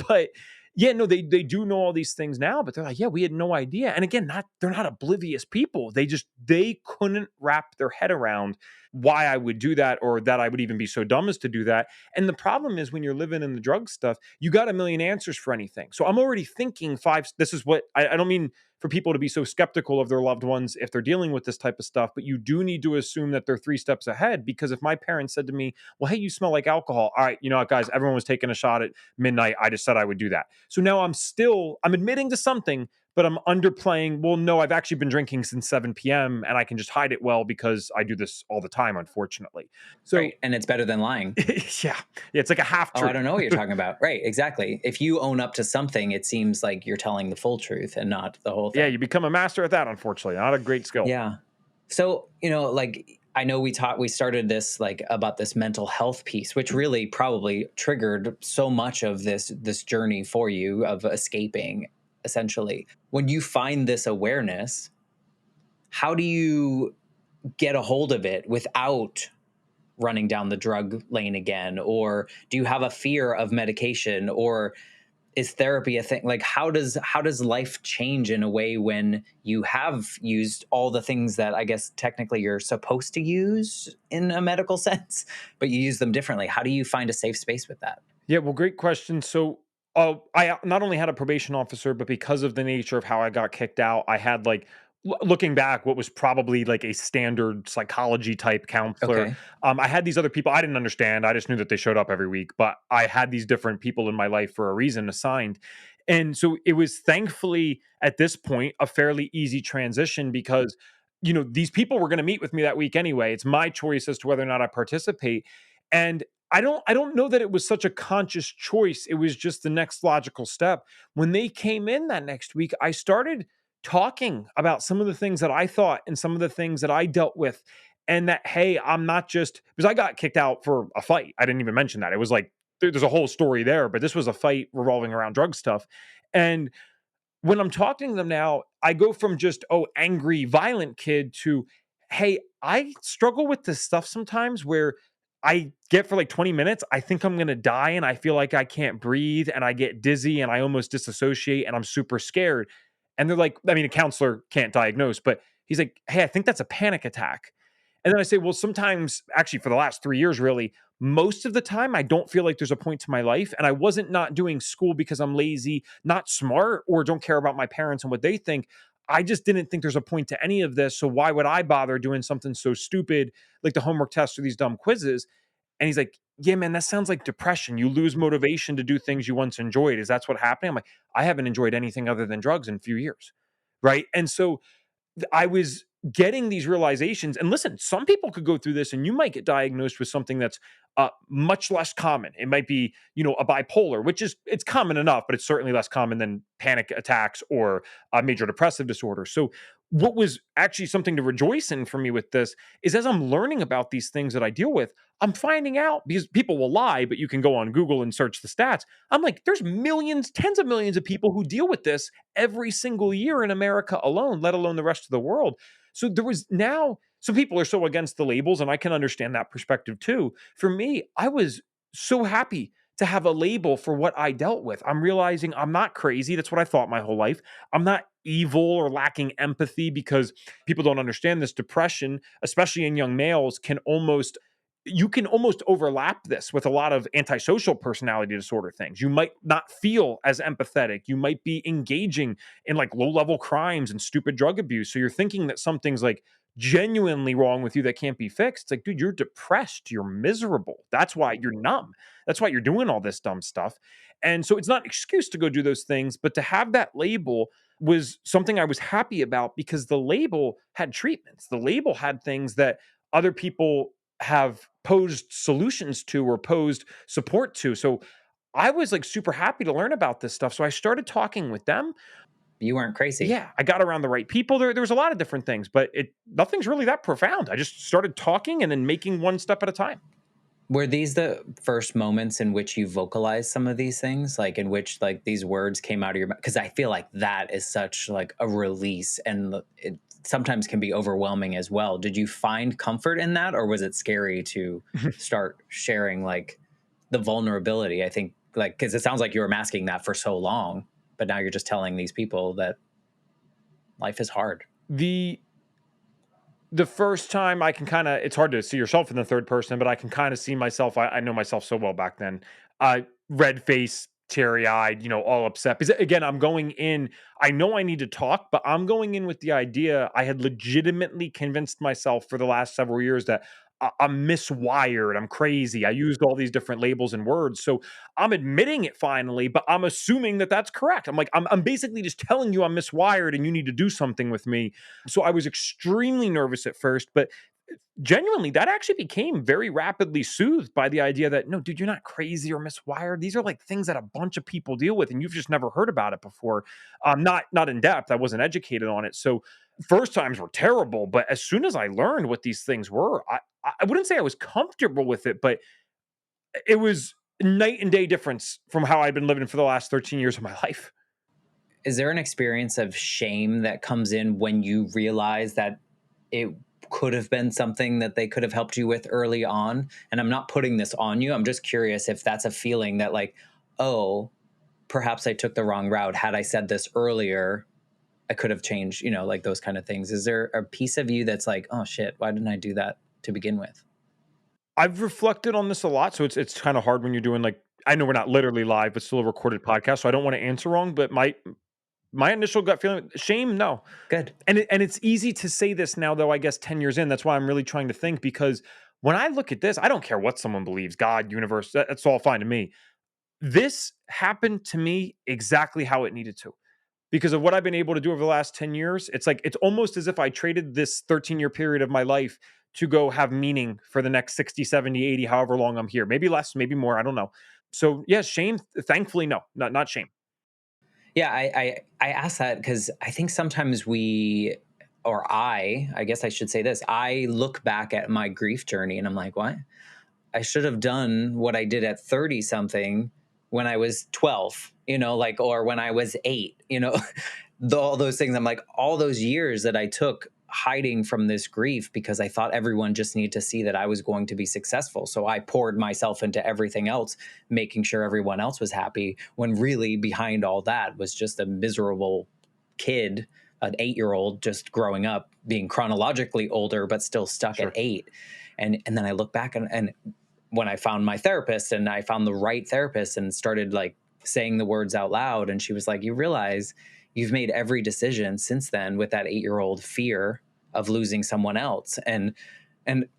But yeah, no, they do know all these things now, but they're like, yeah, we had no idea. And again, they're not oblivious people. They couldn't wrap their head around why I would do that or that I would even be so dumb as to do that. And the problem is when you're living in the drug stuff, you got a million answers for anything. So I'm already thinking this is what I don't mean for people to be so skeptical of their loved ones if they're dealing with this type of stuff, but you do need to assume that they're 3 steps ahead. Because if my parents said to me, well, hey, you smell like alcohol. All right, you know what, guys, everyone was taking a shot at midnight. I just said I would do that. So now I'm admitting to something, but I'm underplaying. Well, no, I've actually been drinking since 7 p.m. and I can just hide it well because I do this all the time, unfortunately. So right, and it's better than lying. yeah, it's like a half Oh, I truth. don't know what you're talking about. Right, exactly. If you own up to something, it seems like you're telling the full truth and not the whole Yeah, thing. you become a master at that, unfortunately. Not a great skill. Yeah. So, like I know we started this like about this mental health piece, which really probably triggered so much of this journey for you of escaping essentially. When you find this awareness, how do you get a hold of it without running down the drug lane again? Or do you have a fear of medication? Or is therapy a thing? Like, how does life change in a way when you have used all the things that I guess technically you're supposed to use in a medical sense, but you use them differently? How do you find a safe space with that? Yeah, well, great question. So, I not only had a probation officer, but because of the nature of how I got kicked out, I had like looking back, what was probably like a standard psychology type counselor. Okay. I had these other people I didn't understand. I just knew that they showed up every week, but I had these different people in my life for a reason assigned. And so it was thankfully at this point a fairly easy transition because these people were going to meet with me that week anyway. It's my choice as to whether or not I participate. And I don't know that it was such a conscious choice. It was just the next logical step. When they came in that next week, I started talking about some of the things that I thought and some of the things that I dealt with. And that, hey, I'm not just because I got kicked out for a fight. I didn't even mention that. It was like there's a whole story there, but this was a fight revolving around drug stuff. And when I'm talking to them now, I go from just, oh, angry, violent kid to, hey, I struggle with this stuff sometimes where I get for like 20 minutes, I think I'm going to die and I feel like I can't breathe and I get dizzy and I almost disassociate and I'm super scared. And they're like, I mean, a counselor can't diagnose, but he's like, hey, I think that's a panic attack. And then I say, well, sometimes, actually, for the last 3 years, really, most of the time, I don't feel like there's a point to my life. And I wasn't not doing school because I'm lazy, not smart, or don't care about my parents and what they think. I just didn't think there's a point to any of this. So why would I bother doing something so stupid like the homework tests or these dumb quizzes? And he's like, yeah, man, that sounds like depression. You lose motivation to do things you once enjoyed. Is that's what happened? I'm like, I haven't enjoyed anything other than drugs in a few years. Right. And so I was getting these realizations. And listen, some people could go through this and you might get diagnosed with something that's much less common. It might be, a bipolar, which is it's common enough, but it's certainly less common than panic attacks or a major depressive disorder. So what was actually something to rejoice in for me with this is as I'm learning about these things that I deal with, I'm finding out because people will lie, but you can go on Google and search the stats. I'm like, there's millions, tens of millions of people who deal with this every single year in America alone, let alone the rest of the world. So there was now some people are so against the labels, and I can understand that perspective too. For me, I was so happy to have a label for what I dealt with. I'm realizing I'm not crazy. That's what I thought my whole life. I'm not evil or lacking empathy because people don't understand this. Depression, especially in young males, you can almost overlap this with a lot of antisocial personality disorder things. You might not feel as empathetic. You might be engaging in like low level crimes and stupid drug abuse. So you're thinking that something's like genuinely wrong with you that can't be fixed. It's like, dude, you're depressed. You're miserable. That's why you're numb. That's why you're doing all this dumb stuff. And so it's not an excuse to go do those things, but to have that label was something I was happy about because the label had treatments. The label had things that other people have posed solutions to or posed support to. So I was like super happy to learn about this stuff. So I started talking with them. You weren't crazy. Yeah, I got around the right people. There was a lot of different things, but nothing's really that profound. I just started talking and then making one step at a time. Were these the first moments in which you vocalized some of these things, like in which like these words came out of your mouth? Because I feel like that is such like a release, and it sometimes can be overwhelming as well. Did you find comfort in that, or was it scary to start sharing like the vulnerability? I think like because it sounds like you were masking that for so long, but now you're just telling these people that life is hard. The the first time I can kind of it's hard to see yourself in the third person, but I can kind of see myself. I know myself so well back then. Red face, teary eyed, all upset. Because again, I'm going in. I know I need to talk, but I'm going in with the idea I had legitimately convinced myself for the last several years that I'm miswired. I'm crazy. I used all these different labels and words. So I'm admitting it finally, but I'm assuming that that's correct. I'm like, I'm basically just telling you I'm miswired and you need to do something with me. So I was extremely nervous at first, but genuinely, that actually became very rapidly soothed by the idea that, no, dude, you're not crazy or miswired. These are like things that a bunch of people deal with, and you've just never heard about it before. Not in depth. I wasn't educated on it. So first times were terrible, but as soon as I learned what these things were, I wouldn't say I was comfortable with it, but it was night and day difference from how I've been living for the last 13 years of my life. Is there an experience of shame that comes in when you realize that it could have been something that they could have helped you with early on? And I'm not putting this on you. I'm just curious if that's a feeling that, like, oh, perhaps I took the wrong route. Had I said this earlier, I could have changed, like those kind of things. Is there a piece of you that's like, oh shit, why didn't I do that to begin with? I've reflected on this a lot, so it's kind of hard when you're doing like I know we're not literally live, but still a recorded podcast, so I don't want to answer wrong. But my initial gut feeling, shame, no. Good. And it's easy to say this now, though. I guess 10 years in, that's why I'm really trying to think because when I look at this, I don't care what someone believes, God, universe, that's all fine to me. This happened to me exactly how it needed to because of what I've been able to do over the last 10 years. It's like it's almost as if I traded this 13-year period of my life to go have meaning for the next 60, 70, 80, however long I'm here. Maybe less, maybe more, I don't know. So, yeah, shame, thankfully no, not shame. Yeah, I ask that because I think sometimes I guess I should say this. I look back at my grief journey and I'm like, what? I should have done what I did at 30 something when I was 12, like, or when I was 8, all those things. I'm like, all those years that I took hiding from this grief because I thought everyone just needed to see that I was going to be successful. So I poured myself into everything else, making sure everyone else was happy, when really behind all that was just a miserable kid, an 8-year-old just growing up, being chronologically older, but still stuck at Sure. 8. And then I look back and when I found my therapist and I found the right therapist and started like saying the words out loud, and she was like, you realize you've made every decision since then with that 8-year-old fear of losing someone else. And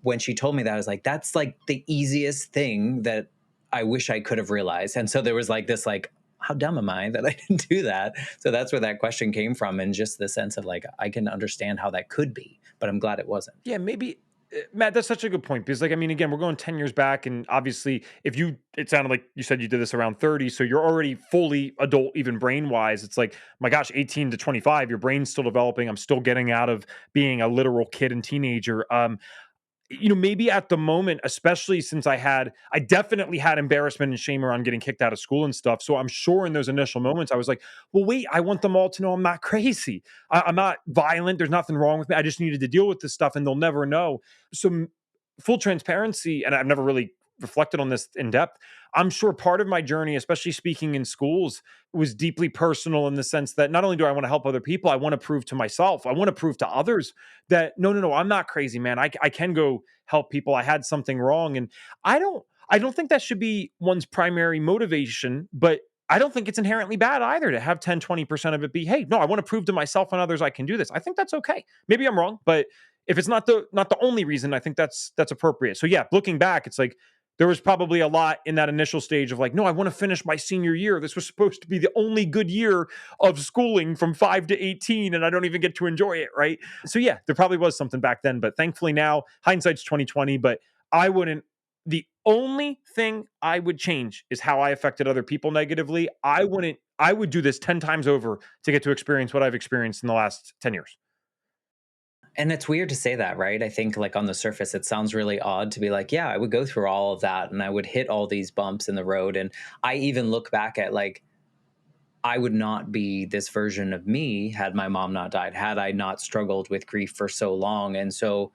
when she told me that, I was like, that's like the easiest thing that I wish I could have realized. And so there was like this, like, how dumb am I that I didn't do that? So that's where that question came from. And just the sense of like, I can understand how that could be, but I'm glad it wasn't. Yeah, maybe Matt, that's such a good point because, like, I mean, again, we're going 10 years back, and obviously, if you, it sounded like you said you did this around 30, so you're already fully adult, even brain wise. It's like, my gosh, 18 to 25, your brain's still developing. I'm still getting out of being a literal kid and teenager. Maybe at the moment, especially since I definitely had embarrassment and shame around getting kicked out of school and stuff. So I'm sure in those initial moments, I was like, well, wait, I want them all to know I'm not crazy. I'm not violent. There's nothing wrong with me. I just needed to deal with this stuff and they'll never know. So, full transparency, and I've never really reflected on this in depth. I'm sure part of my journey, especially speaking in schools, was deeply personal in the sense that not only do I want to help other people, I want to prove to myself, I want to prove to others that no, no, no, I'm not crazy, man. I can go help people. I had something wrong. And I don't think that should be one's primary motivation, but I don't think it's inherently bad either to have 10, 20% of it be, hey, no, I want to prove to myself and others I can do this. I think that's okay. Maybe I'm wrong, but if it's not the only reason, I think that's appropriate. So yeah, looking back, it's like there was probably a lot in that initial stage of like, no, I want to finish my senior year. This was supposed to be the only good year of schooling from 5 to 18 and I don't even get to enjoy it, right? So yeah, there probably was something back then, but thankfully now hindsight's 2020, but I wouldn't the only thing I would change is how I affected other people negatively. I would do this 10 times over to get to experience what I've experienced in the last 10 years. And it's weird to say that, right? I think, like, on the surface, it sounds really odd to be like, yeah, I would go through all of that and I would hit all these bumps in the road. And I even look back at, like, I would not be this version of me had my mom not died, had I not struggled with grief for so long. And so,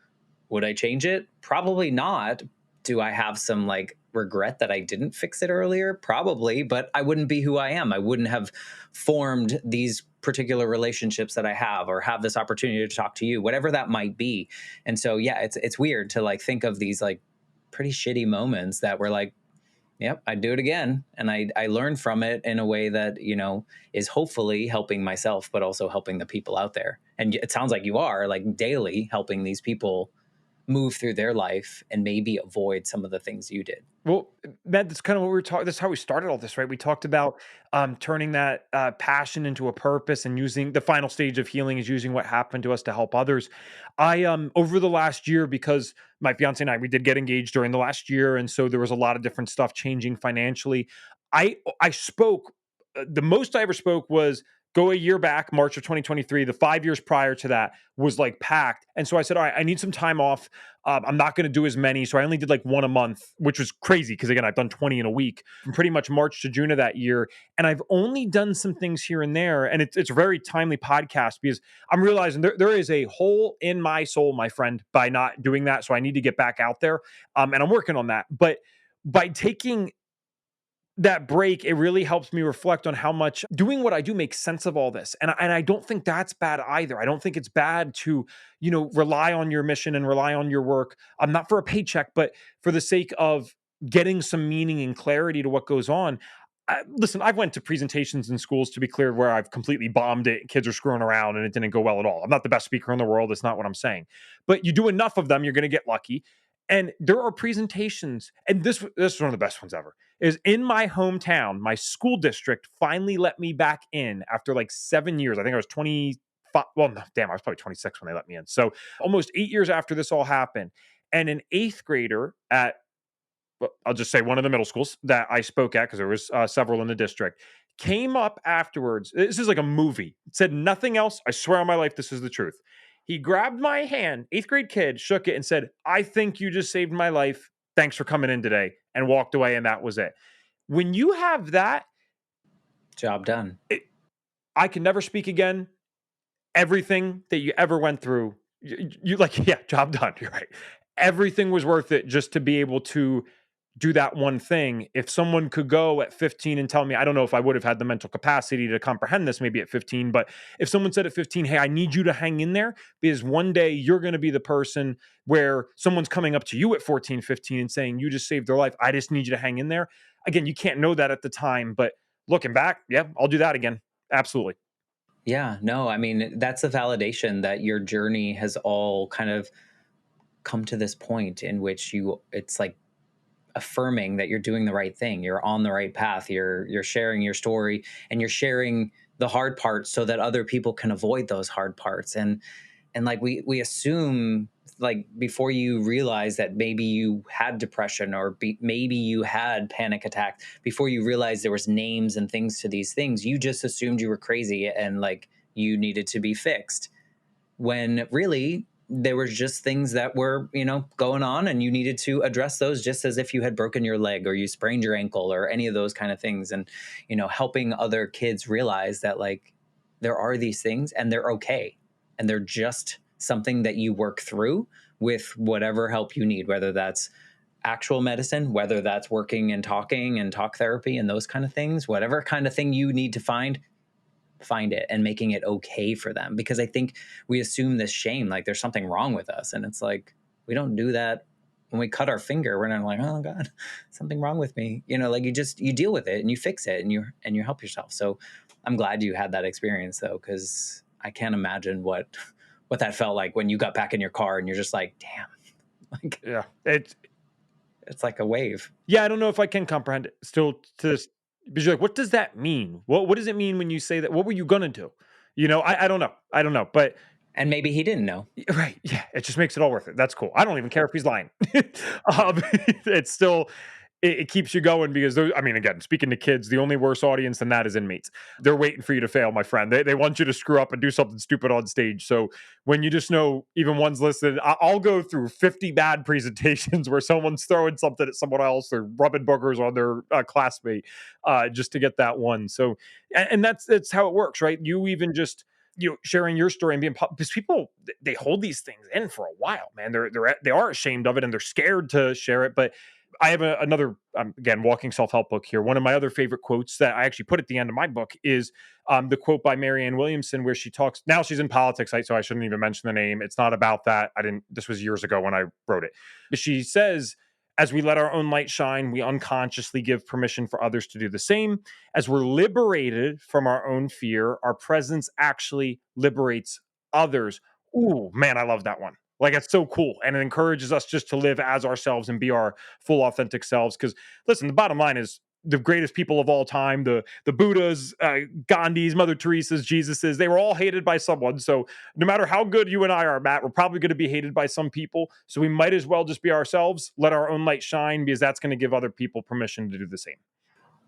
would I change it? Probably not. Do I have some like regret that I didn't fix it earlier? Probably, but I wouldn't be who I am. I wouldn't have formed these particular relationships that I have or have this opportunity to talk to you, whatever that might be. And so yeah, it's weird to like think of these like pretty shitty moments that were like, yep, I'd do it again. And I learned from it in a way that, is hopefully helping myself, but also helping the people out there. And it sounds like you are like daily helping these people move through their life and maybe avoid some of the things you did. Well, Matt, that's kind of what we were talking. That's how we started all this, right? We talked about turning that passion into a purpose, and using the final stage of healing is using what happened to us to help others. I over the last year, because my fiance and I we did get engaged during the last year, and so there was a lot of different stuff changing financially. I spoke. The most I ever spoke was Go a year back, March of 2023. The 5 years prior to that was like packed. And so I said, all right, I need some time off. I'm not going to do as many. So I only did like one a month, which was crazy because, again, I've done 20 in a week from pretty much March to June of that year. And I've only done some things here and there. And it's a very timely podcast because I'm realizing there is a hole in my soul, my friend, by not doing that. So I need to get back out there. And I'm working on that. But by taking that break, it really helps me reflect on how much doing what I do makes sense of all this. And I don't think that's bad either. I don't think it's bad to, rely on your mission and rely on your work. Not for a paycheck, but for the sake of getting some meaning and clarity to what goes on. Listen, I've went to presentations in schools, to be clear, where I've completely bombed it. Kids are screwing around and it didn't go well at all. I'm not the best speaker in the world. That's not what I'm saying. But you do enough of them, you're going to get lucky. And there are presentations, and this is one of the best ones ever, is in my hometown, my school district finally let me back in after like 7 years. I think I was 25. Well, no, damn, I was probably 26 when they let me in. So almost 8 years after this all happened. And an eighth grader at, well, I'll just say one of the middle schools that I spoke at, because there was several in the district, came up afterwards. This is like a movie. Said nothing else. I swear on my life, this is the truth. He grabbed my hand, eighth grade kid, shook it and said, "I think you just saved my life. Thanks for coming in today," and walked away. And that was it. When you have that, Job done. I can never speak again. Everything that you ever went through, you like, yeah, job done. You're right. Everything was worth it just to be able to do that one thing. If someone could go at 15 and tell me, I don't know if I would have had the mental capacity to comprehend this maybe at 15, but if someone said at 15, "Hey, I need you to hang in there because one day you're going to be the person where someone's coming up to you at 14, 15 and saying, you just saved their life. I just need you to hang in there." Again, you can't know that at the time, but looking back, yeah, I'll do that again. Absolutely. Yeah, no, I mean, that's a validation that your journey has all kind of come to this point in which it's like affirming that you're doing the right thing. You're on the right path. You're sharing your story and you're sharing the hard parts so that other people can avoid those hard parts. And like we assume, like, before you realize that maybe you had depression or maybe you had panic attack, before you realize there was names and things to these things, you just assumed you were crazy and like you needed to be fixed, when really there was just things that were, going on, and you needed to address those just as if you had broken your leg or you sprained your ankle or any of those kind of things. And helping other kids realize that, like, there are these things and they're okay, and they're just something that you work through with whatever help you need, whether that's actual medicine, whether that's working and talking and talk therapy and those kind of things, whatever kind of thing you need to find it, and making it okay for them. Because I think we assume this shame, like there's something wrong with us. And it's like, we don't do that. When we cut our finger, we're not like, "Oh God, something wrong with me." Like you deal with it and you fix it and you help yourself. So I'm glad you had that experience though, because I can't imagine what that felt like when you got back in your car and you're just like, damn, like, Yeah. it's like a wave. Yeah, I don't know if I can comprehend it still to this, because you're like, what does that mean? What does it mean when you say that? What were you gonna do? I don't know. I don't know. But And maybe he didn't know. right, yeah, it just makes it all worth it. That's cool. I don't even care if he's lying. It's still, it keeps you going because I mean, again, speaking to kids, the only worse audience than that is inmates. They're waiting for you to fail, my friend. They want you to screw up and do something stupid on stage. So when you just know even one's listed, I'll go through 50 bad presentations where someone's throwing something at someone else or rubbing boogers on their classmate just to get that one. So, and that's how it works, right? You even just, sharing your story and because people, they hold these things in for a while, man. They are ashamed of it and they're scared to share it. But I have another, again, walking self-help book here. One of my other favorite quotes that I actually put at the end of my book is the quote by Marianne Williamson, where she talks, now she's in politics, so I shouldn't even mention the name. It's not about that. This was years ago when I wrote it. But she says, as we let our own light shine, we unconsciously give permission for others to do the same. As we're liberated from our own fear, our presence actually liberates others. Ooh, man, I love that one. Like, it's so cool. And it encourages us just to live as ourselves and be our full, authentic selves. Because, listen, the bottom line is the greatest people of all time, the Buddhas, Gandhis, Mother Teresa's, Jesus's, they were all hated by someone. So no matter how good you and I are, Matt, we're probably going to be hated by some people. So we might as well just be ourselves, let our own light shine, because that's going to give other people permission to do the same.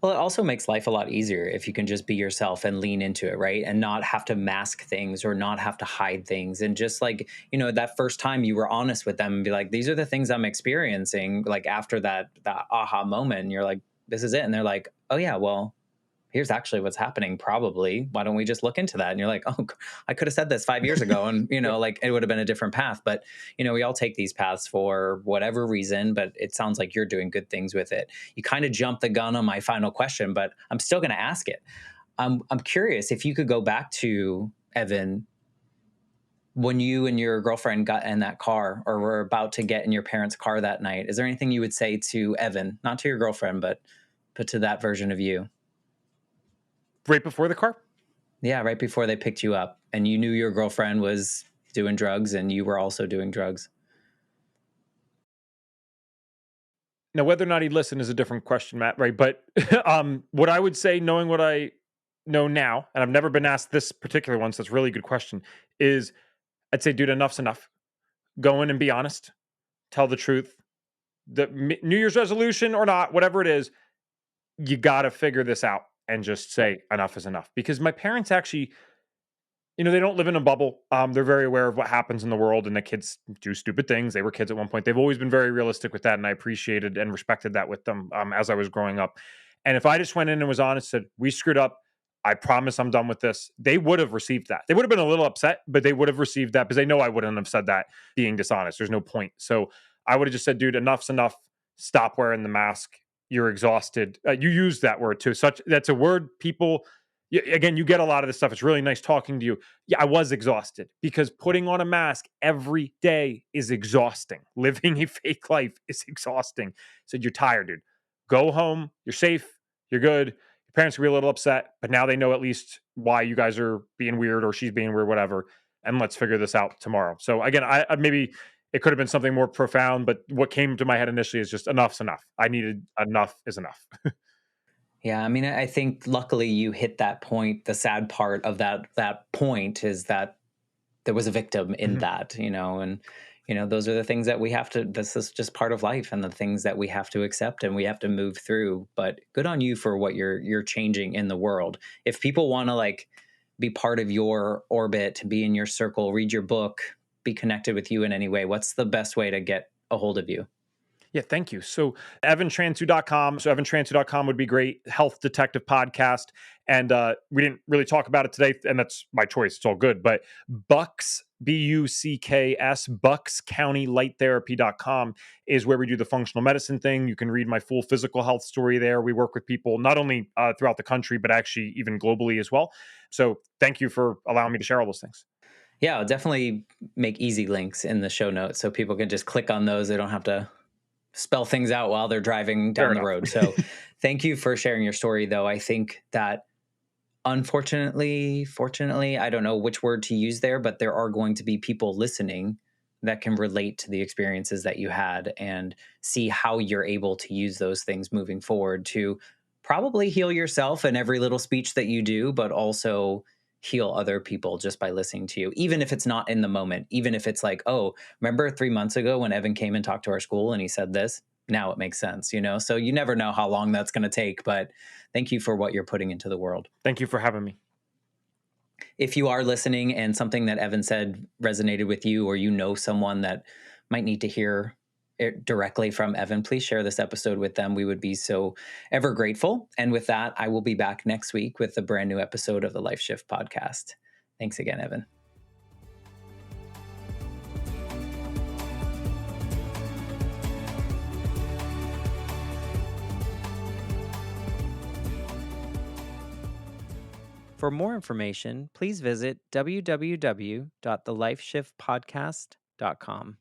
Well, it also makes life a lot easier if you can just be yourself and lean into it, right? And not have to mask things or not have to hide things. And just like, that first time you were honest with them and be like, these are the things I'm experiencing. Like after that aha moment, and you're like, this is it. And they're like, oh yeah, well, here's actually what's happening probably. Why don't we just look into that? And you're like, oh, I could have said this 5 years ago and, Yeah. like it would have been a different path. But, we all take these paths for whatever reason, but it sounds like you're doing good things with it. You kind of jumped the gun on my final question, but I'm still going to ask it. I'm curious if you could go back to Evan when you and your girlfriend got in that car or were about to get in your parents' car that night. Is there anything you would say to Evan, not to your girlfriend, but to that version of you? Right before the car. Yeah, right before they picked you up and you knew your girlfriend was doing drugs and you were also doing drugs. Now, whether or not he'd listen is a different question, Matt, right? But what I would say, knowing what I know now, and I've never been asked this particular one, so it's a really good question, is I'd say, dude, enough's enough. Go in and be honest, tell the truth. New Year's resolution or not, whatever it is, you got to figure this out and just say enough is enough. Because my parents actually, they don't live in a bubble. They're very aware of what happens in the world and that kids do stupid things. They were kids at one point. They've always been very realistic with that, and I appreciated and respected that with them as I was growing up. And if I just went in and was honest, said we screwed up, I promise I'm done with this, they would have received that. They would have been a little upset, but they would have received that because they know I wouldn't have said that being dishonest. There's no point. So I would have just said, dude, enough's enough. Stop wearing the mask. You're exhausted. You use that word too. That's a word people. Again, you get a lot of this stuff. It's really nice talking to you. Yeah, I was exhausted because putting on a mask every day is exhausting. Living a fake life is exhausting. So you're tired, dude. Go home. You're safe. You're good. Your parents will be a little upset, but now they know at least why you guys are being weird or she's being weird, whatever. And let's figure this out tomorrow. So again, I maybe it could have been something more profound, but what came to my head initially is just enough's enough. I needed enough is enough. Yeah, I mean, I think luckily you hit that point. The sad part of that point is that there was a victim in Mhm. that, and those are the things that we have to. This is just part of life, and the things that we have to accept and we have to move through. But good on you for what you're changing in the world. If people want to like be part of your orbit, be in your circle, read your book, be connected with you in any way, what's the best way to get a hold of you? Yeah, thank you. So evantransue.com. So evantransue.com would be great. Health Detective Podcast. And we didn't really talk about it today, and that's my choice. It's all good. But Bucks, Bucks, Bucks County Light Therapy.com is where we do the functional medicine thing. You can read my full physical health story there. We work with people not only throughout the country, but actually even globally as well. So thank you for allowing me to share all those things. Yeah, I'll definitely make easy links in the show notes so people can just click on those. They don't have to spell things out while they're driving Fair down the enough. road. So thank you for sharing your story, though. I think that unfortunately, fortunately, I don't know which word to use there, but there are going to be people listening that can relate to the experiences that you had and see how you're able to use those things moving forward to probably heal yourself in every little speech that you do, but also heal other people just by listening to you, even if it's not in the moment, even if it's like, oh, remember 3 months ago when Evan came and talked to our school and he said this? Now it makes sense, So you never know how long that's going to take, but thank you for what you're putting into the world. Thank you for having me. If you are listening and something that Evan said resonated with you, or someone that might need to hear it directly from Evan, please share this episode with them. We would be so ever grateful. And with that, I will be back next week with a brand new episode of the Life Shift podcast. Thanks again, Evan. For more information, please visit www.thelifeshiftpodcast.com.